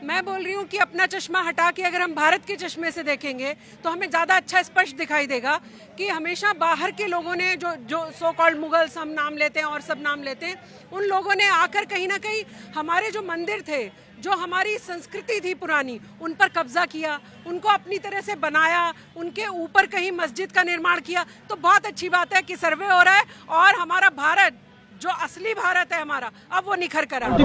मैं बोल रही हूँ कि अपना चश्मा हटा के अगर हम भारत के चश्मे से देखेंगे तो हमें ज़्यादा अच्छा स्पष्ट दिखाई देगा कि हमेशा बाहर के लोगों ने जो सो कॉल्ड मुगल्स हम नाम लेते हैं और सब नाम लेते हैं, उन लोगों ने आकर कहीं ना कहीं हमारे जो मंदिर थे, जो हमारी संस्कृति थी पुरानी, उन पर कब्जा किया, उनको अपनी तरह से बनाया, उनके ऊपर कहीं मस्जिद का निर्माण किया। तो बहुत अच्छी बात है कि सर्वे हो रहा है और हमारा भारत जो असली भारत है हमारा अब वो निखर कर रहा है।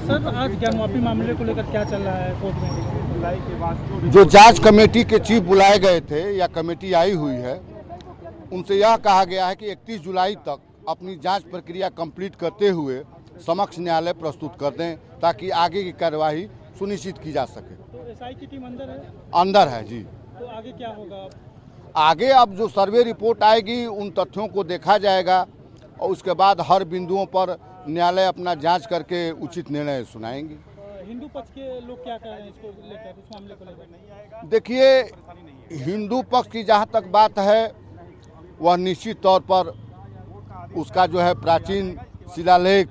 सर आज ज्ञानवापी मामले को लेकर क्या चल रहा है कोर्ट में? जो जांच कमेटी के चीफ बुलाए गए थे या कमेटी आई हुई है, उनसे यह कहा गया है कि 31 जुलाई तक अपनी जांच प्रक्रिया कंप्लीट करते हुए समक्ष न्यायालय प्रस्तुत कर दें ताकि आगे की कार्यवाही सुनिश्चित की जा सके। तो एसआई की टीम अंदर है? अंदर है जी। तो आगे क्या होगा? आगे अब जो सर्वे रिपोर्ट आएगी उन तथ्यों को देखा जाएगा और उसके बाद हर बिंदुओं पर न्यायालय अपना जांच करके उचित निर्णय सुनाएंगे। हिंदू पक्ष के लोग क्या कह रहे हैं इसको लेकर, इस मामले को लेकर? देखिए हिंदू पक्ष की जहाँ तक बात है वह निश्चित तौर पर उसका जो है प्राचीन शिलालेख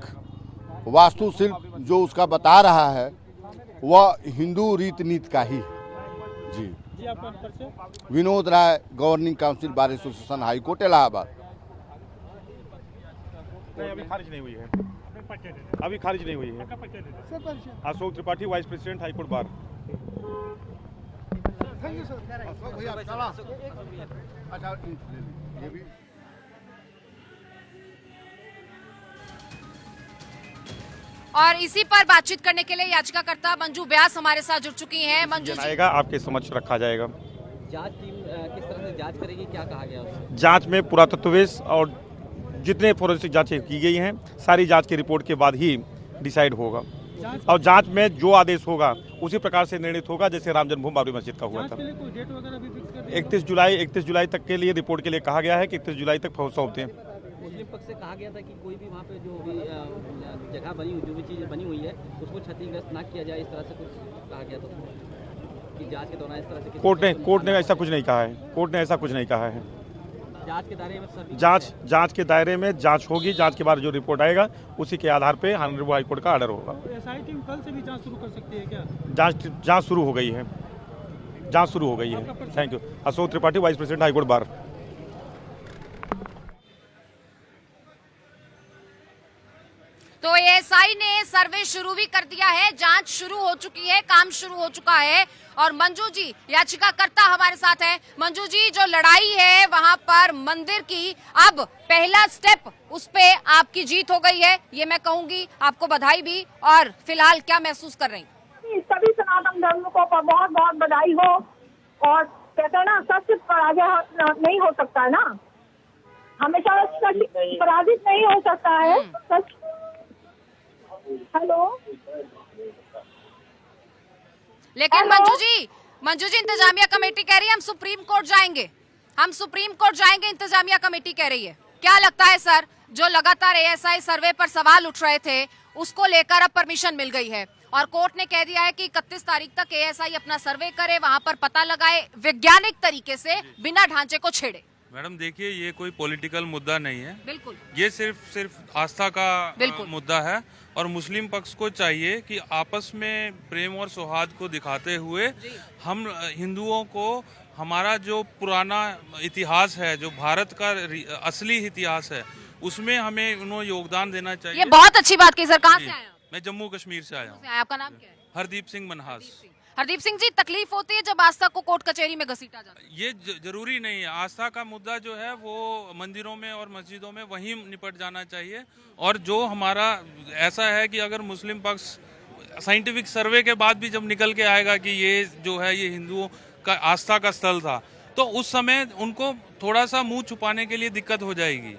वास्तुशिल्प जो उसका बता रहा है वह हिंदू रीति नीति का ही जी। जी आपका परिचय? Vinod Rai, governing council bar association, high court Allahabad. नहीं अभी खारिज नहीं हुई है, अभी खारिज नहीं हुई है। Ashok Tripathi, vice president high court bar. और इसी पर बातचीत करने के लिए याचिकाकर्ता मंजू व्यास हमारे साथ जुड़ चुकी हैं। मंजू जी, आपके समक्ष रखा जाएगा। जांच टीम किस तरह से जांच करेगी, क्या कहा गया उससे? जांच में पुरातत्ववेश और जितने फोरेंसिक जांचें की गई हैं सारी जांच की रिपोर्ट के बाद ही डिसाइड होगा और जांच में जो आदेश होगा उसी प्रकार से निर्णित होगा, जैसे राम जन्मभूमि बाबरी मस्जिद का हुआ था। 31 जुलाई तक के लिए रिपोर्ट के लिए कहा गया है कि 31 जुलाई तक सौंप दें। मुस्लिम पक्ष से कहा गया था कि कोई भी वहाँ पे जो भी जगह बनी हुई, जो भी चीज़ बनी हुई है उसको क्षतिग्रस्त ना किया जाए, इस तरह से कुछ कहा गया था कि जांच के दौरान इस तरह से कोर्ट ने ऐसा कुछ नहीं कहा है। कोर्ट ने ऐसा कुछ नहीं कहा है। जांच के दायरे में सभी जांच के दायरे में जांच होगी। जांच के बाद जो रिपोर्ट आएगा उसी के आधार पे ऑनरेबल हाई कोर्ट का ऑर्डर होगा। एसआई टीम कल से भी जांच शुरू कर सकती है क्या? जांच शुरू हो गई है। जांच शुरू हो गई है। Thank you. Ashok Tripathi, vice president high court bar. तो एएसआई ने सर्वे शुरू भी कर दिया है, जांच शुरू हो चुकी है, काम शुरू हो चुका है। और मंजू जी याचिकाकर्ता हमारे साथ हैं। मंजू जी, जो लड़ाई है वहां पर मंदिर की, अब पहला स्टेप उस पे आपकी जीत हो गई है, ये मैं कहूंगी। आपको बधाई भी। और फिलहाल क्या महसूस कर रही? सभी सनातन धर्म को बहुत बहुत बधाई हो। और कहते हैं ना, सच पराजय नहीं हो सकता है ना, हमेशा सच पराजित नहीं हो सकता है। सच। हेलो। लेकिन मंजू जी इंतजामिया कमेटी कह रही है हम सुप्रीम कोर्ट जाएंगे, इंतजामिया कमेटी कह रही है। क्या लगता है सर, जो लगातार एएसआई सर्वे पर सवाल उठ रहे थे उसको लेकर अब परमिशन मिल गई है और कोर्ट ने कह दिया है कि 31 तारीख तक एएसआई अपना सर्वे करे, वहां पर पता लगाए वैज्ञानिक तरीके से, बिना ढांचे को छेड़े। मैडम देखिए, ये कोई पॉलिटिकल मुद्दा नहीं है। बिल्कुल, ये सिर्फ आस्था का मुद्दा है और मुस्लिम पक्ष को चाहिए कि आपस में प्रेम और सौहार्द को दिखाते हुए हम हिंदुओं को हमारा जो पुराना इतिहास है, जो भारत का असली इतिहास है, उसमें हमें उन्हें योगदान देना चाहिए। ये बहुत अच्छी बात की सर। कहाँ से आए? मैं जम्मू कश्मीर से आया हूँ। आपका नाम क्या है? हरदीप सिंह मनहास। हरदीप सिंह जी, तकलीफ होती है जब आस्था को कोर्ट कचहरी में घसीटा जाता है? ये जरूरी नहीं है। आस्था का मुद्दा जो है वो मंदिरों में और मस्जिदों में वहीं निपट जाना चाहिए। और जो हमारा ऐसा है कि अगर मुस्लिम पक्ष साइंटिफिक सर्वे के बाद भी जब निकल के आएगा कि ये जो है ये हिंदुओं का आस्था का स्थल था, तो उस समय उनको थोड़ा सा मुंह छुपाने के लिए दिक्कत हो जाएगी।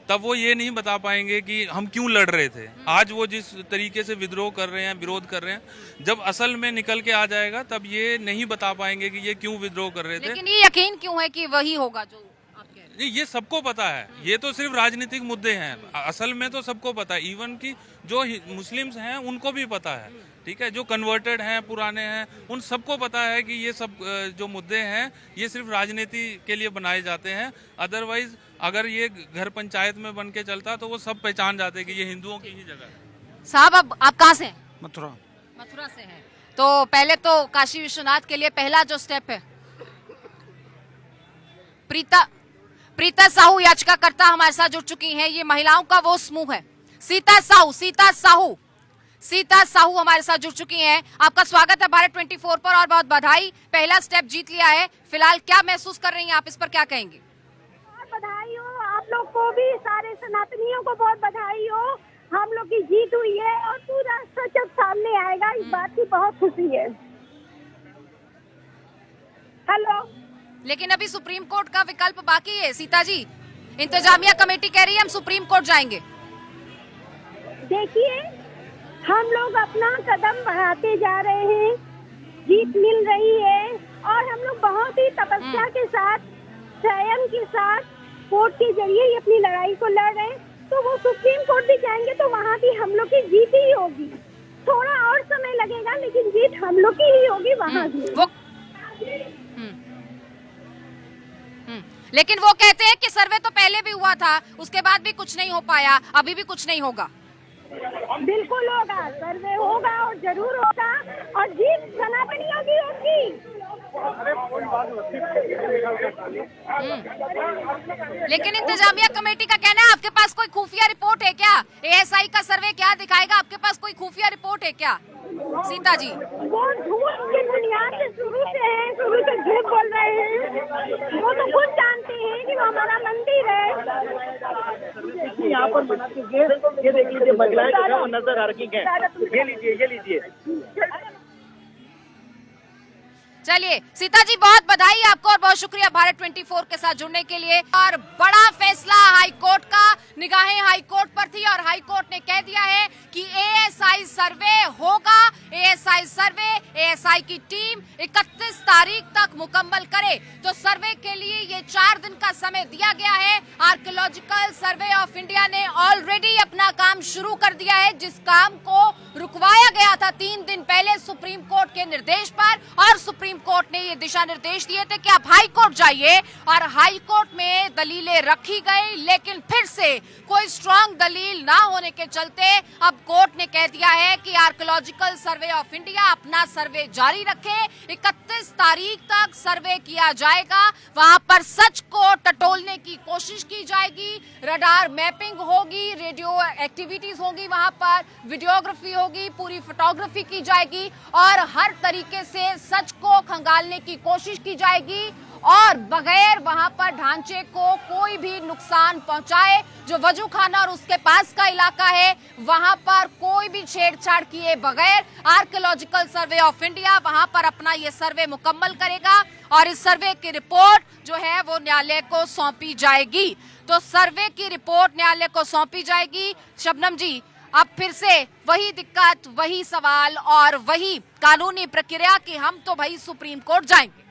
तब वो ये नहीं बता पाएंगे कि हम क्यों लड़ रहे थे। आज वो जिस तरीके से विद्रोह कर रहे हैं, विरोध कर रहे हैं, जब असल में निकल के आ जाएगा तब ये नहीं बता पाएंगे कि ये क्यों विद्रोह कर रहे थे। लेकिन ये यकीन क्यों है कि वही होगा जो आप कह रहे हैं? ये सबको पता है। ये तो सिर्फ राजनीतिक मुद्दे हैं, असल में तो सबको पता है। इवन की जो मुस्लिम्स हैं उनको भी पता है, ठीक है, जो कन्वर्टेड हैं, पुराने हैं, उन सबको पता है कि ये सब जो मुद्दे हैं ये सिर्फ राजनीति के लिए बनाए जाते हैं। अदरवाइज अगर ये घर पंचायत में बन के चलता तो वो सब पहचान जाते कि ये हिंदुओं की ही जगह है। साहब, अब आप कहाँ से हैं? मथुरा से हैं। तो पहले तो काशी विश्वनाथ के लिए पहला जो स्टेप है, प्रीता साहू याचिकाकर्ता हमारे साथ जुड़ चुकी हैं। ये महिलाओं का वो समूह है। सीता साहू हमारे साथ जुड़ चुकी हैं। आपका स्वागत है भारत 24 पर और बहुत बधाई, पहला स्टेप जीत लिया है। फिलहाल क्या महसूस कर रही हैं आप, इस पर क्या कहेंगे? बधाई हो आप लोग को भी, सारे सनातनियों को बहुत बधाई हो। हम लोग की जीत हुई है और पूरा सच अब सामने आएगा, इस बात की बहुत खुशी है। हेलो। लेकिन अभी सुप्रीम कोर्ट का विकल्प बाकी है सीता जी। इंतजामिया कमेटी कह रही है हम सुप्रीम कोर्ट जाएंगे। देखिए, हम लोग अपना कदम बढ़ाते जा रहे हैं, जीत मिल रही है और हम लोग बहुत ही तपस्या के साथ, संयम के साथ कोर्ट के जरिए ही अपनी लड़ाई को लड़ रहे हैं। तो वो सुप्रीम कोर्ट भी जाएंगे तो वहाँ भी हम लोग की जीत ही होगी। थोड़ा और समय लगेगा लेकिन जीत हम लोग की ही होगी वहाँ भी। लेकिन वो कहते हैं कि सर्वे तो पहले भी हुआ था, उसके बाद भी कुछ नहीं हो पाया, अभी भी कुछ नहीं होगा। बिल्कुल होगा, सर्वे होगा और जरूर होगा और जीत सनातनियों की होगी। लेकिन इंतजामिया कमेटी का कहना है आपके पास कोई खुफिया रिपोर्ट है क्या? एएसआई का सर्वे क्या दिखाएगा, आपके पास कोई खुफिया रिपोर्ट है क्या सीता जी? वो झूठ की बुनियाद से शुरू से झूठ बोल रहे हैं। वो तो खुद जानते हैं कि वो हमारा मंदिर है। यहाँ पर बना चुके हैं, ये देख लीजिए, महिलाएं नजर आ रही हैं। ये लीजिए। चलिए सीता जी, बहुत बधाई आपको और बहुत शुक्रिया भारत 24 के साथ जुड़ने के लिए। और बड़ा फैसला हाई कोर्ट का, निगाहें हाई कोर्ट पर थी और हाई कोर्ट ने कह दिया है कि एएसआई सर्वे होगा। एएसआई सर्वे एएसआई की टीम 31 तारीख तक मुकम्मल करे। तो सर्वे के लिए ये 4 दिन का समय दिया गया है। आर्कियोलॉजिकल सर्वे ऑफ इंडिया ने ऑलरेडी अपना काम शुरू कर दिया है, जिस काम को रुकवाया गया था 3 दिन पहले सुप्रीम कोर्ट के निर्देश पर। और सुप्रीम कोर्ट ने ये दिशा निर्देश दिए थे कि आप हाई कोर्ट जाइए, और हाई कोर्ट में दलीलें रखी गई, लेकिन फिर से कोई स्ट्रांग दलील ना होने के चलते अब कोर्ट ने कह दिया है कि आर्कियोलॉजिकल सर्वे ऑफ इंडिया अपना सर्वे जारी रखे। 31 तारीख तक सर्वे किया जाएगा। वहां पर सच को टटोलने की कोशिश की जाएगी। रडार मैपिंग होगी, रेडियो एक्टिविटीज होंगी, वहां पर वीडियोग्राफी होगी, पूरी फोटोग्राफी की जाएगी और हर तरीके से सच को खंगालने की कोशिश की जाएगी और बगैर वहां पर ढांचे को कोई भी नुकसान पहुंचाए। जो वजू खाना और उसके पास का इलाका है, वहां पर कोई भी छेड़छाड़ किए बगैर आर्कियोलॉजिकल सर्वे ऑफ इंडिया वहां पर अपना ये सर्वे मुकम्मल करेगा और इस सर्वे की रिपोर्ट जो है वो न्यायालय को सौंपी जाएगी। तो सर्वे की रिपोर्ट न्यायालय को सौंपी जाएगी। शबनम जी, अब फिर से वही दिक्कत, वही सवाल और वही कानूनी प्रक्रिया कि हम तो भाई सुप्रीम कोर्ट जाएंगे।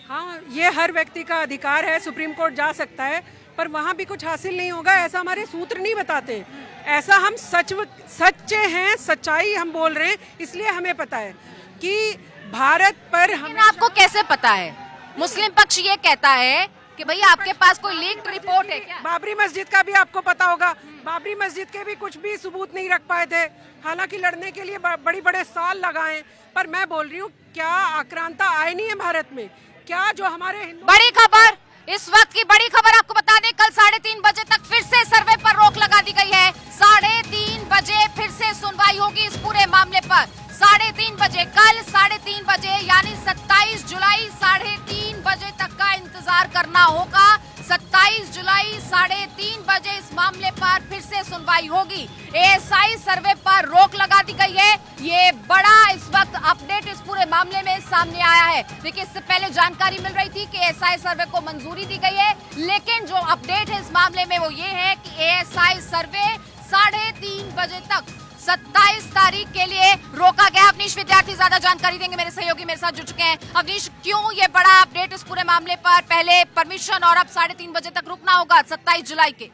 हाँ, ये हर व्यक्ति का अधिकार है, सुप्रीम कोर्ट जा सकता है, पर वहाँ भी कुछ हासिल नहीं होगा, ऐसा हमारे सूत्र नहीं बताते। ऐसा हम सच्चे हैं, सच्चाई हम बोल रहे हैं, इसलिए हमें पता है कि भारत पर हम। आपको कैसे पता है? मुस्लिम पक्ष ये कहता है कि भाई आपके पास कोई लीक्ड रिपोर्ट है क्या? बाबरी मस्जिद का भी आपको पता होगा, बाबरी मस्जिद के भी कुछ भी सबूत नहीं रख पाए थे, हालांकि लड़ने के लिए बड़े साल लगाए। पर मैं बोल रही हूँ, क्या आक्रांता आए नहीं है भारत में? क्या जो हमारे बड़ी खबर, इस वक्त की बड़ी खबर आपको बता दें, कल 3:30 बजे तक फिर से सर्वे पर रोक लगा दी गई है। 3:30 बजे फिर से सुनवाई होगी इस पूरे मामले पर। 3:30 बजे, कल 3:30 बजे यानी 27 जुलाई 3:30 बजे तक का इंतजार करना होगा। 27 जुलाई 3:30 बजे इस मामले पर फिर से सुनवाई होगी। एएसआई सर्वे पर रोक लगा दी गई है। ये बड़ा इस वक्त अपडेट इस पूरे मामले में सामने आया है। देखिए, इससे पहले जानकारी मिल रही थी कि एएसआई सर्वे को मंजूरी दी गई है, लेकिन जो अपडेट है इस मामले में वो ये है कि एएसआई सर्वे 3:30 बजे तक 27 तारीख के लिए रोका गया। अवनीश विद्यार्थी ज्यादा जानकारी देंगे, मेरे सहयोगी मेरे साथ जुड़ चुके हैं। अवनीश, क्यों ये बड़ा अपडेट इस पूरे मामले पर? पहले परमिशन और अब 3:30 बजे तक रुकना होगा 27 जुलाई के।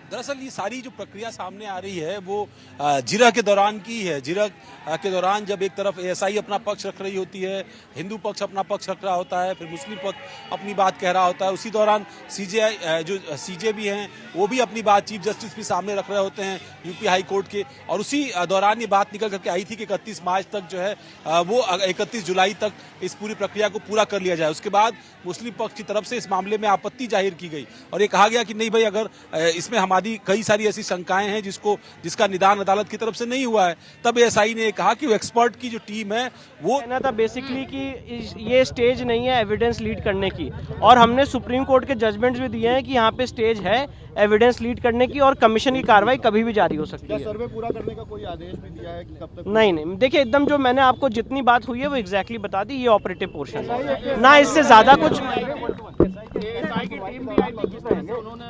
दरअसल ये सारी जो प्रक्रिया सामने आ रही है वो जिरह के दौरान की है। जिरह के दौरान जब एक तरफ एएसआई अपना पक्ष रख रही होती है, हिंदू पक्ष अपना पक्ष रख रहा होता है, फिर मुस्लिम पक्ष अपनी बात कह रहा होता है, उसी दौरान सीजे भी हैं वो भी अपनी बात चीफ जस्टिस भी सामने रख रहे होते हैं यूपी हाई कोर्ट के। और उसी दौरान ये बात निकल करके आई थी कि 31 मार्च तक जो है वो 31 जुलाई तक इस पूरी प्रक्रिया को पूरा कर लिया जाए। उसके बाद मुस्लिम पक्ष की तरफ से इस मामले में आपत्ति जाहिर की गई और ये कहा गया कि नहीं भाई, अगर इसमें हमारी कई सारी ऐसी शंकाएं हैं जिसका निदान अदालत की तरफ से नहीं हुआ है, तब एएसआई ने कहा कि वो एक्सपर्ट की जो टीम है वो कहना था बेसिकली कि ये स्टेज नहीं है एविडेंस लीड करने की, और हमने सुप्रीम कोर्ट के जजमेंट्स भी दिए हैं कि यहाँ पे स्टेज है एविडेंस लीड करने की और कमीशन की कार्रवाई कभी भी जारी हो सकती है। सर्वे पूरा करने का कोई आदेश भी दिया है कि कब तक? नहीं, देखिए एकदम जो मैंने आपको जितनी बात हुई है वो एग्जैक्टली बता दी। ये ऑपरेटिव पोर्शन है ना, इससे ज्यादा कुछ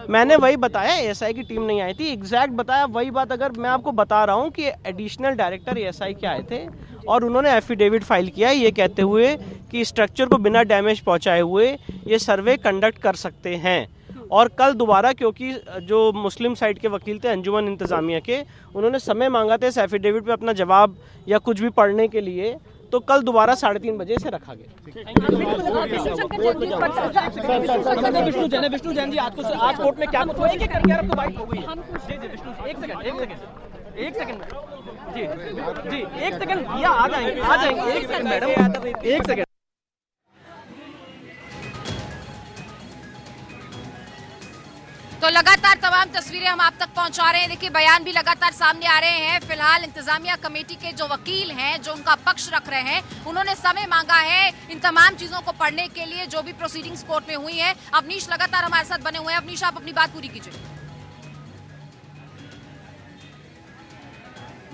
मैंने वही बताया। एएसआई की टीम नहीं आई थी, एग्जैक्ट बताया वही बात। अगर मैं आपको बता रहा हूँ कि एडिशनल डायरेक्टर एएसआई के आए थे और उन्होंने एफिडेविट फाइल किया ये कहते हुए कि स्ट्रक्चर को बिना डैमेज पहुंचाए हुए ये सर्वे कंडक्ट कर सकते हैं। और कल दोबारा, क्योंकि जो मुस्लिम साइड के वकील थे अंजुमन इंतजामिया के, उन्होंने समय मांगा था इस एफिडेविट पे अपना जवाब या कुछ भी पढ़ने के लिए, तो कल दोबारा 3:30 बजे से रखा गया। विष्णु जैन जी, आज कोर्ट में क्या कुछ हुआ? आपको बाइट हो गई है। एक सेकंड जी, एक सेकंड भैया, आ जाएंगे एक सेकंड मैडम, एक सेकंड। तो लगातार तमाम तस्वीरें हम आप तक पहुंचा रहे हैं। देखिए, बयान भी लगातार सामने आ रहे हैं। फिलहाल इंतजामिया कमेटी के जो वकील हैं, जो उनका पक्ष रख रहे हैं, उन्होंने समय मांगा है इन तमाम चीजों को पढ़ने के लिए जो भी प्रोसीडिंग्स कोर्ट में हुई है। अवनीश लगातार हमारे साथ बने हुए हैं। अवनीश, आप अपनी बात पूरी कीजिए।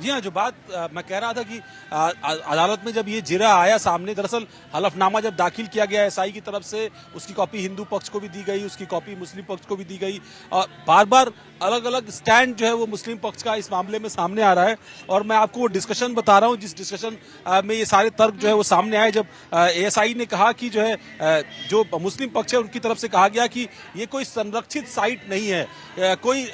जी हाँ, जो बात मैं कह रहा था कि अदालत में जब ये जिरा आया सामने, दरअसल हलफनामा जब दाखिल किया गया एसआई की तरफ से, उसकी कॉपी हिंदू पक्ष को भी दी गई, उसकी कॉपी मुस्लिम पक्ष को भी दी गई, और बार बार अलग अलग स्टैंड जो है वो मुस्लिम पक्ष का इस मामले में सामने आ रहा है। और मैं आपको वो डिस्कशन बता रहा हूँ जिस डिस्कशन में ये सारे तर्क जो है वो सामने आए, जब एएसआई ने कहा कि जो है जो मुस्लिम पक्ष है उनकी तरफ से कहा गया कि ये कोई संरक्षित साइट नहीं है, कोई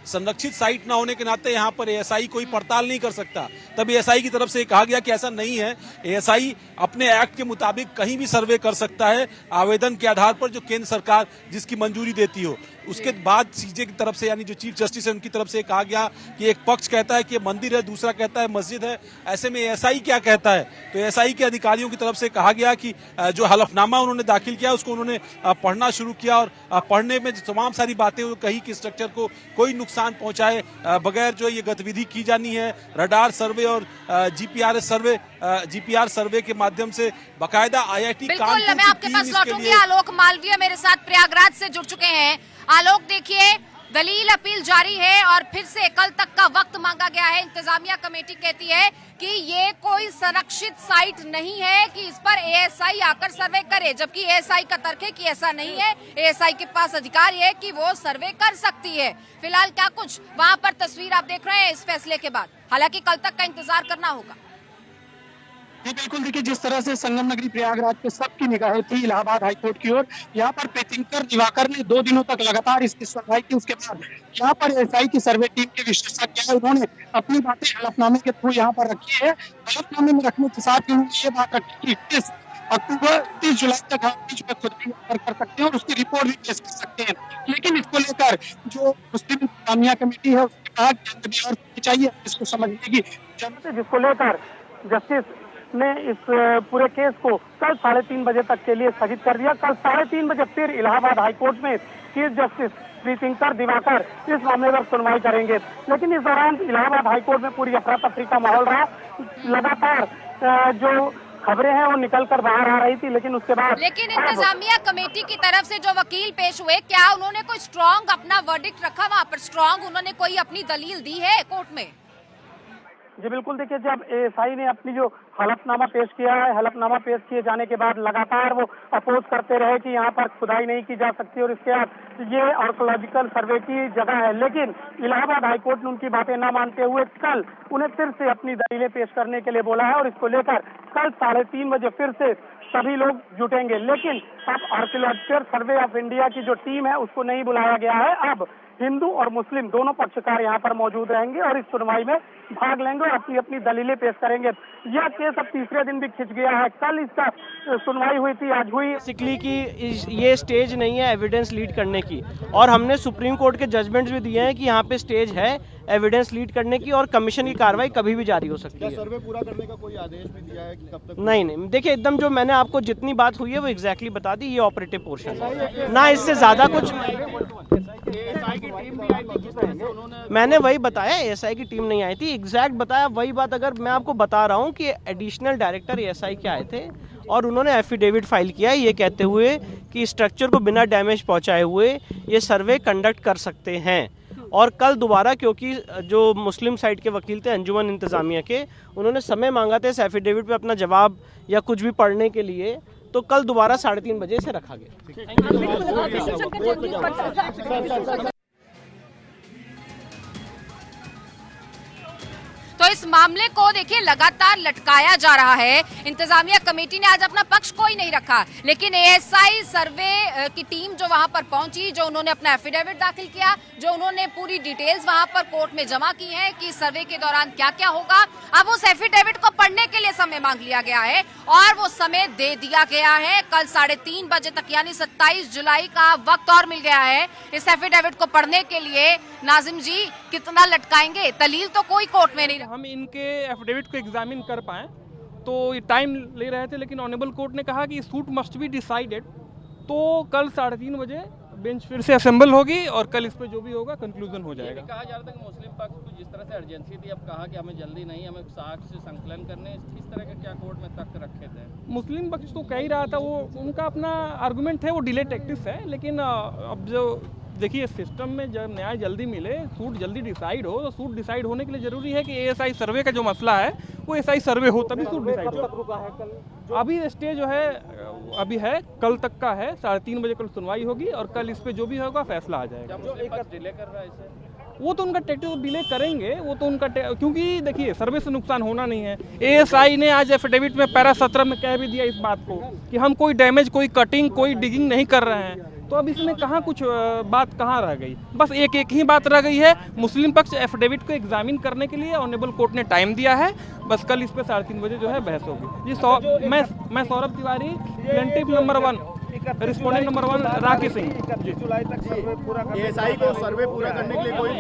संरक्षित साइट ना होने के नाते यहाँ पर एएसआई कोई पड़ताल नहीं कर सकता। तब एएसआई की तरफ से कहा गया कि ऐसा नहीं है, एएसआई अपने एक्ट के मुताबिक कहीं भी सर्वे कर सकता है आवेदन के आधार पर जो केंद्र सरकार जिसकी मंजूरी देती हो। उसके बाद सीजे की तरफ से, यानी जो चीफ जस्टिस है उनकी तरफ से कहा गया कि एक पक्ष कहता है कि ये मंदिर है, दूसरा कहता है मस्जिद है, ऐसे में एएसआई क्या कहता है। तो एएसआई के अधिकारियों की तरफ से कहा गया कि जो हलफनामा उन्होंने दाखिल किया उसको उन्होंने पढ़ना शुरू किया, और पढ़ने में तमाम सारी बातें कही कि स्ट्रक्चर को कोई नुकसान पहुंचाए बगैर जो ये गतिविधि की जानी है, रडार सर्वे और जीपीआर सर्वे के माध्यम से बाकायदा आईआईटी बिल्कुल, मैं आपके पास लौटूंगी। आलोक मालवीय मेरे साथ प्रयागराज से जुड़ चुके हैं। आलोक, देखिए दलील अपील जारी है और फिर से कल तक का वक्त मांगा गया है। इंतजामिया कमेटी कहती है कि ये कोई संरक्षित साइट नहीं है कि इस पर एएसआई आकर सर्वे करे, जबकि एएसआई का तर्क है कि ऐसा नहीं है, एएसआई के पास अधिकार है कि वो सर्वे कर सकती है। फिलहाल क्या कुछ वहां पर तस्वीर आप देख रहे हैं इस फैसले के बाद, हालांकि कल तक का इंतजार करना होगा। जी बिल्कुल, देखिए जिस तरह से संगम नगरी प्रयागराज पे सबकी निगाहें थी इलाहाबाद हाईकोर्ट की ओर, यहाँ पर तीर्थंकर दिवाकर ने 2 दिनों तक लगातार इसकी सुनवाई की। उसके बाद यहाँ पर एएसआई की सर्वे टीम के विशेषज्ञ है, उन्होंने अपनी बातें हलफनामे के थ्रू यहाँ पर रखी है। हलफनामे में रखने के साथ उन्होंने ये बात रखी कि 30 अक्टूबर 30 जुलाई तक हम बीच में खुदाई कर सकते हैं और उसकी रिपोर्ट भी पेश कर सकते हैं। लेकिन इसको लेकर जो मुस्लिम इंतजामिया कमेटी है उसने कहा कि और चाहिए इसको समझने की जरूरत है, जिसको लेकर जस्टिस ने इस पूरे केस को कल 3:30 बजे तक के लिए स्थगित कर दिया। कल 3:30 बजे फिर इलाहाबाद हाईकोर्ट में चीफ जस्टिस तीर्थंकर दिवाकर इस मामले पर सुनवाई करेंगे। लेकिन इस दौरान इलाहाबाद हाईकोर्ट में पूरी अफरा तफरी का माहौल रहा। लगातार जो खबरें हैं वो निकल कर बाहर आ रही थी, लेकिन उसके बाद इंतजामिया कमेटी की तरफ से जो वकील पेश हुए, क्या उन्होंने कोई स्ट्रॉन्ग अपना वर्डिक्ट रखा वहाँ पर? स्ट्रॉन्ग उन्होंने कोई अपनी दलील दी है कोर्ट में? जी बिल्कुल, देखिए जब एएसआई ने अपनी जो हलफनामा पेश किया है, हलफनामा पेश किए जाने के बाद लगातार वो अपोज करते रहे कि यहाँ पर खुदाई नहीं की जा सकती और इसके बाद ये आर्कोलॉजिकल सर्वे की जगह है। लेकिन इलाहाबाद हाईकोर्ट ने उनकी बातें न मानते हुए कल उन्हें फिर से अपनी दलीलें पेश करने के लिए बोला है और इसको लेकर कल 3:30 बजे फिर से सभी लोग जुटेंगे। लेकिन अब आर्कोलॉजिकल सर्वे ऑफ इंडिया की जो टीम है उसको नहीं बुलाया गया है। अब हिंदू और मुस्लिम दोनों पक्षकार यहाँ पर मौजूद रहेंगे और इस सुनवाई में भाग लेंगे और अपनी अपनी दलीलें पेश करेंगे। यह केस अब तीसरे दिन भी खिंच गया है। कल इसका सुनवाई हुई थी, आज हुई। बेसिकली कि ये स्टेज नहीं है एविडेंस लीड करने की, और हमने सुप्रीम कोर्ट के जजमेंट्स भी दिए हैं कि यहाँ पे स्टेज है एविडेंस लीड करने की और कमीशन की कार्रवाई कभी भी जारी हो सकती है। सर्वे पूरा करने का कोई आदेश भी दिया है कि कब तक? नहीं, देखिए एकदम जो मैंने आपको जितनी बात हुई है वो एग्जैक्टली बता दी, ये ऑपरेटिव पोर्शन है ना, इससे ज्यादा कुछ। मैंने वही बताया, एएसआई की टीम नहीं आई थी, एग्जैक्ट बताया वही बात। अगर मैं आपको बता रहा हूँ कि एडिशनल डायरेक्टर एएसआई के आए थे और उन्होंने एफिडेविट फाइल किया ये कहते हुए कि स्ट्रक्चर को बिना डैमेज पहुंचाए हुए ये सर्वे कंडक्ट कर सकते हैं। और कल दोबारा, क्योंकि जो मुस्लिम साइड के वकील थे अंजुमन इंतजामिया के, उन्होंने समय मांगा था इस एफिडेविट पे अपना जवाब या कुछ भी पढ़ने के लिए, तो कल दोबारा 3:30 बजे से रखा गया। तो इस मामले को देखिए लगातार लटकाया जा रहा है। इंतजामिया कमेटी ने आज अपना पक्ष कोई नहीं रखा, लेकिन एएसआई सर्वे की टीम जो वहां पर पहुंची, जो उन्होंने अपना एफिडेविट दाखिल किया, जो उन्होंने पूरी डिटेल्स वहां पर कोर्ट में जमा की हैं कि सर्वे के दौरान क्या क्या होगा, अब उस एफिडेविट को पढ़ने के लिए समय मांग लिया गया है और वो समय दे दिया गया है। कल 3:30 बजे तक यानी 27 जुलाई का वक्त और मिल गया है इस एफिडेविट को पढ़ने के लिए। नाजिम जी, कितना लटकाएंगे? दलील तो कोई कोर्ट में नहीं। हम इनके एफिडेविट को एग्जामिन कर पाए तो ये टाइम ले रहे थे, लेकिन ऑनरेबल कोर्ट ने कहा कि सूट मस्ट बी डिसाइडेड, तो कल 3:30 बजे बेंच फिर से असेंबल होगी और कल इस पे जो भी होगा कंक्लूजन हो जाएगा। कहा जा रहा था कि मुस्लिम पक्ष को जिस तरह से अर्जेंसी थी, अब कहा कि हमें जल्दी नहीं, हमें साक्ष्य संकलन करने, इस तरह के क्या कोर्ट में तर्क रखे थे? मुस्लिम पक्ष तो कह ही रहा था, वो उनका अपना आर्गुमेंट है, वो डिले टैक्टिक्स है, लेकिन अब जो देखिए सिस्टम में जब न्याय जल्दी मिले, सूट जल्दी डिसाइड हो, तो सूट डिसाइड होने के लिए जरूरी है कि एएसआई सर्वे का जो मसला है वो एएसआई सर्वे हो तभी सूट डिसाइड हो। अभी स्टे जो है अभी है कल तक का है, 3:30 बजे कल सुनवाई होगी और कल इस पे जो भी होगा फैसला आ जाएगा। जो एक डिले कर रहा है इसे वो तो उनका टेक्टिकल डिले करेंगे, वो तो उनका क्योंकि देखिए सर्वे से नुकसान होना नहीं है। एएसआई ने आज एफिडेविट में पैरा 17 में कह भी दिया इस बात को कि हम कोई डैमेज, कोई कटिंग, कोई डिगिंग नहीं कर रहे हैं। तो अब इसमें कहाँ कुछ बात कहाँ रह गई, बस एक ही बात रह गई है। मुस्लिम पक्ष एफिडेविट को एग्जामिन करने के लिए ऑनरेबल कोर्ट ने टाइम दिया है, बस कल इस पे 3:30 बजे जो है बहस होगी जी। मैं Saurabh Tiwari, plaintiff number 1, respondent number 1 Rakesh Singh. 31 जुलाई तक सर्वे पूरा एएसआई को सर्वे पूरा करने के लिए कोई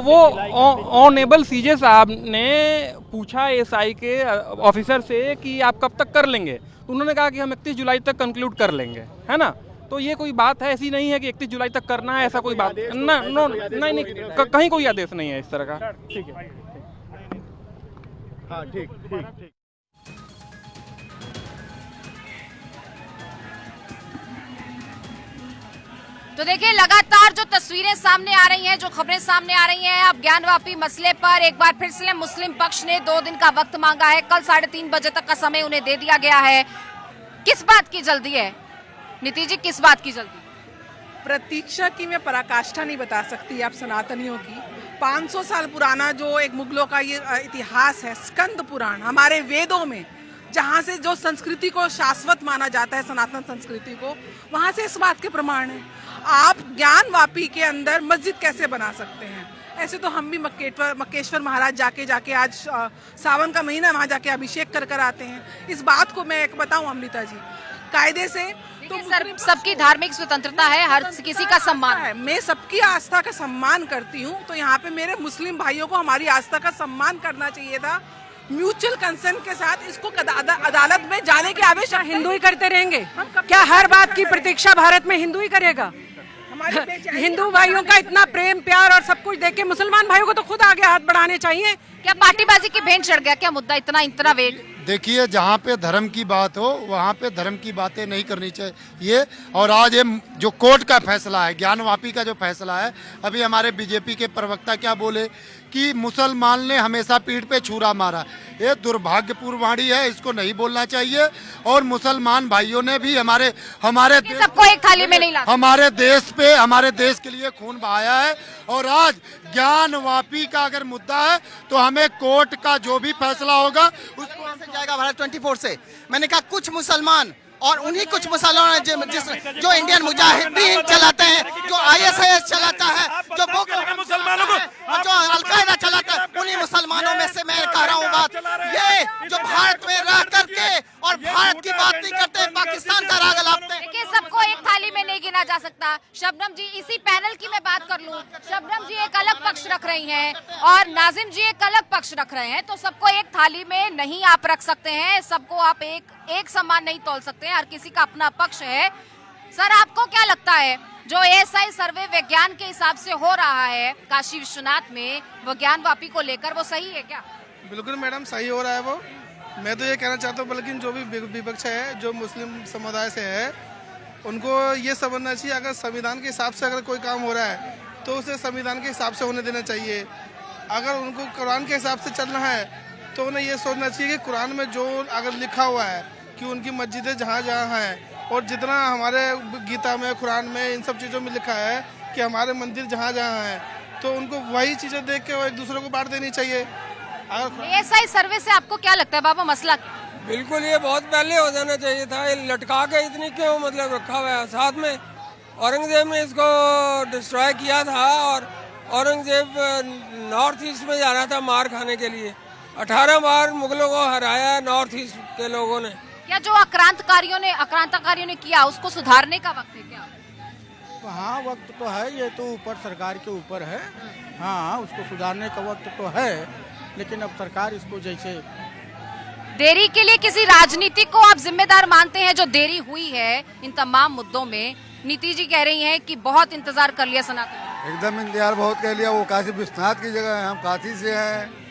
वो ऑनरेबल सीजे साहब ने पूछा एएसआई के ऑफिसर से कि आप कब तक कर लेंगे, तो उन्होंने कहा कि हम 31 जुलाई तक कंक्लूड कर लेंगे, है ना। तो ये कोई बात है, ऐसी नहीं है कि 31 जुलाई तक करना है, ऐसा कोई बात नहीं, कहीं कोई आदेश नहीं है इस तरह का। ठीक है, हाँ ठीक। तो देखिए लगातार जो तस्वीरें सामने आ रही हैं, जो खबरें सामने आ रही हैं, अब ज्ञानवापी मसले पर एक बार फिर से मुस्लिम पक्ष ने 2 दिन का वक्त मांगा है। कल 3:30 बजे तक का समय उन्हें दे दिया गया है। किस बात की जल्दी है नीति जी, किस बात की जल्दी? प्रतीक्षा की मैं पराकाष्ठा नहीं बता सकती आप सनातनियों की। 500 साल पुराना जो एक मुगलों का ये इतिहास है, स्कंद पुराण, हमारे वेदों में जहाँ से जो संस्कृति को शाश्वत माना जाता है, सनातन संस्कृति को, वहाँ से इस बात के प्रमाण है। आप ज्ञानवापी के अंदर मस्जिद कैसे बना सकते हैं? ऐसे तो हम भी मक्केश्वर महाराज जाके आज सावन का महीना वहाँ जाके अभिषेक कर आते हैं। इस बात को मैं एक बताऊं अमृता जी, कायदे से तो सबकी धार्मिक स्वतंत्रता है, हर किसी का सम्मान है। मैं सबकी आस्था का सम्मान करती हूँ, तो यहाँ पे मेरे मुस्लिम भाइयों को हमारी आस्था का सम्मान करना चाहिए था। म्यूचुअल कंसेंट के साथ इसको अदालत में जाने के आदेश हिंदू ही करते रहेंगे क्या? हर बात की प्रतीक्षा भारत में हिंदू ही करेगा? हिंदू भाइयों का इतना प्रेम प्यार और सब कुछ देख के मुसलमान भाइयों को तो खुद आगे हाथ बढ़ाने चाहिए। क्या पार्टीबाजी की भेंट चढ़ गया क्या मुद्दा? इतना वेट। देखिए, जहाँ पे धर्म की बात हो वहाँ पे धर्म की बातें नहीं करनी चाहिए। और आज ये जो कोर्ट का फैसला है, ज्ञानवापी का जो फैसला है, अभी हमारे बीजेपी के प्रवक्ता क्या बोले कि मुसलमान ने हमेशा पीठ पे छुरा मारा। ये दुर्भाग्यपूर्ण वाणी है, इसको नहीं बोलना चाहिए। और मुसलमान भाइयों ने भी हमारे सबको एक थाली में नहीं ला, हमारे देश पे, हमारे देश के लिए खून बहाया है। और आज ज्ञानवापी का अगर मुद्दा है तो हमें कोर्ट का जो भी फैसला होगा उसको से जाएगा। भारत 24 से मैंने कहा कुछ मुसलमान और उन्हीं कुछ मुसलमान जो इंडियन मुजाहिदीन चलाते हैं, जो ISIS चलाता है, जो मुसलमानों को जो अलकायदा चलाता है, उन्हीं मुसलमानों में से मैं कह रहा हूँ बात। ये जो भारत में रह करके और भारत की बात नहीं करते, पाकिस्तान का राग लापते हैं। देखिए, सबको एक थाली में नहीं गिना जा सकता। शबनम जी, इसी पैनल की मैं बात कर लूं, शबनम जी एक अलग पक्ष रख रही हैं और नाजिम जी एक अलग पक्ष रख रहे हैं, तो सबको एक थाली में नहीं आप रख सकते हैं, सबको आप एक समान नहीं तोल सकते हैं, हर किसी का अपना पक्ष है। सर, आपको क्या लगता है जो एएसआई सर्वे विज्ञान के हिसाब से हो रहा है काशी विश्वनाथ में, वो ज्ञानवापी को लेकर, वो सही है क्या? बिल्कुल मैडम, सही हो रहा है वो। मैं तो ये कहना चाहता हूँ, बल्कि जो भी विपक्ष है, जो मुस्लिम समुदाय से है, उनको ये समझना चाहिए अगर संविधान के हिसाब से अगर कोई काम हो रहा है तो उसे संविधान के हिसाब से होने देना चाहिए। अगर उनको कुरान के हिसाब से चलना है तो उन्हें ये सोचना चाहिए कि कुरान में जो अगर लिखा हुआ है कि उनकी मस्जिदें जहाँ जहाँ हैं, और जितना हमारे गीता में, कुरान में, इन सब चीज़ों में लिखा है कि हमारे मंदिर जहाँ जहाँ हैं, तो उनको वही चीज़ें देख के एक दूसरे को बांट देनी चाहिए। एएसआई सर्वे से आपको क्या लगता है बाबा मसला? बिल्कुल, ये बहुत पहले हो जाना चाहिए था। ये लटका के इतनी क्यों मतलब रखा हुआ है? साथ में औरंगजेब ने इसको डिस्ट्रॉय किया था और औरंगजेब नॉर्थ ईस्ट में जा रहा था मार खाने के लिए। 18 बार मुगलों को हराया है नॉर्थ ईस्ट के लोगों ने। क्या जो आक्रांतकारियों ने किया उसको सुधारने का वक्त है क्या? तो हाँ, वक्त तो है, ये तो ऊपर सरकार के ऊपर है। हाँ, उसको सुधारने का वक्त तो है, लेकिन अब सरकार इसको जैसे देरी के लिए किसी राजनीतिक को आप जिम्मेदार मानते हैं जो देरी हुई है इन तमाम मुद्दों में? नीति जी कह रही हैं कि बहुत इंतजार कर लिया सनातन। एकदम इंतजार बहुत कर लिया। वो काशी विश्वनाथ की जगह है, हम काशी से हैं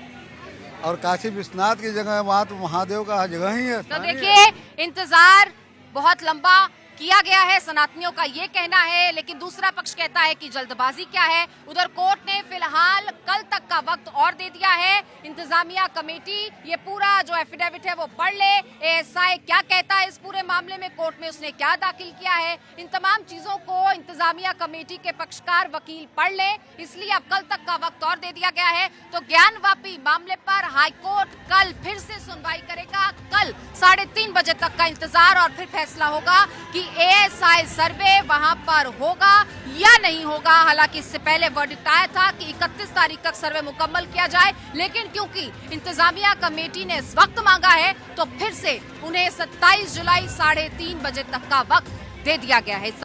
और काशी विश्वनाथ की जगह है, वहाँ तो महादेव का जगह ही है। तो देखिए, इंतजार बहुत लंबा किया गया है, सनातनियों का ये कहना है। लेकिन दूसरा पक्ष कहता है कि जल्दबाजी क्या है। उधर कोर्ट ने फिलहाल कल तक का वक्त और दे दिया है। इंतजामिया कमेटी ये पूरा जो एफिडेविट है वो पढ़ ले, एएसआई क्या कहता है इस पूरे मामले में, कोर्ट में उसने क्या दाखिल किया है, इन तमाम चीजों को इंतजामिया कमेटी के पक्षकार वकील पढ़ ले। इसलिए अब कल तक का वक्त और दे दिया गया है। तो ज्ञानवापी मामले पर हाईकोर्ट कल फिर से सुनवाई करेगा। कल 3:30 बजे तक का इंतजार और फिर फैसला होगा कि एएसआई सर्वे वहां पर होगा या नहीं होगा। हालांकि इससे पहले वर्डिक्ट आया था कि 31 तारीख तक सर्वे मुकम्मल किया जाए, लेकिन क्योंकि इंतजामिया कमेटी ने इस वक्त मांगा है तो फिर से उन्हें 27 जुलाई 3:30 बजे तक का वक्त दे दिया गया है।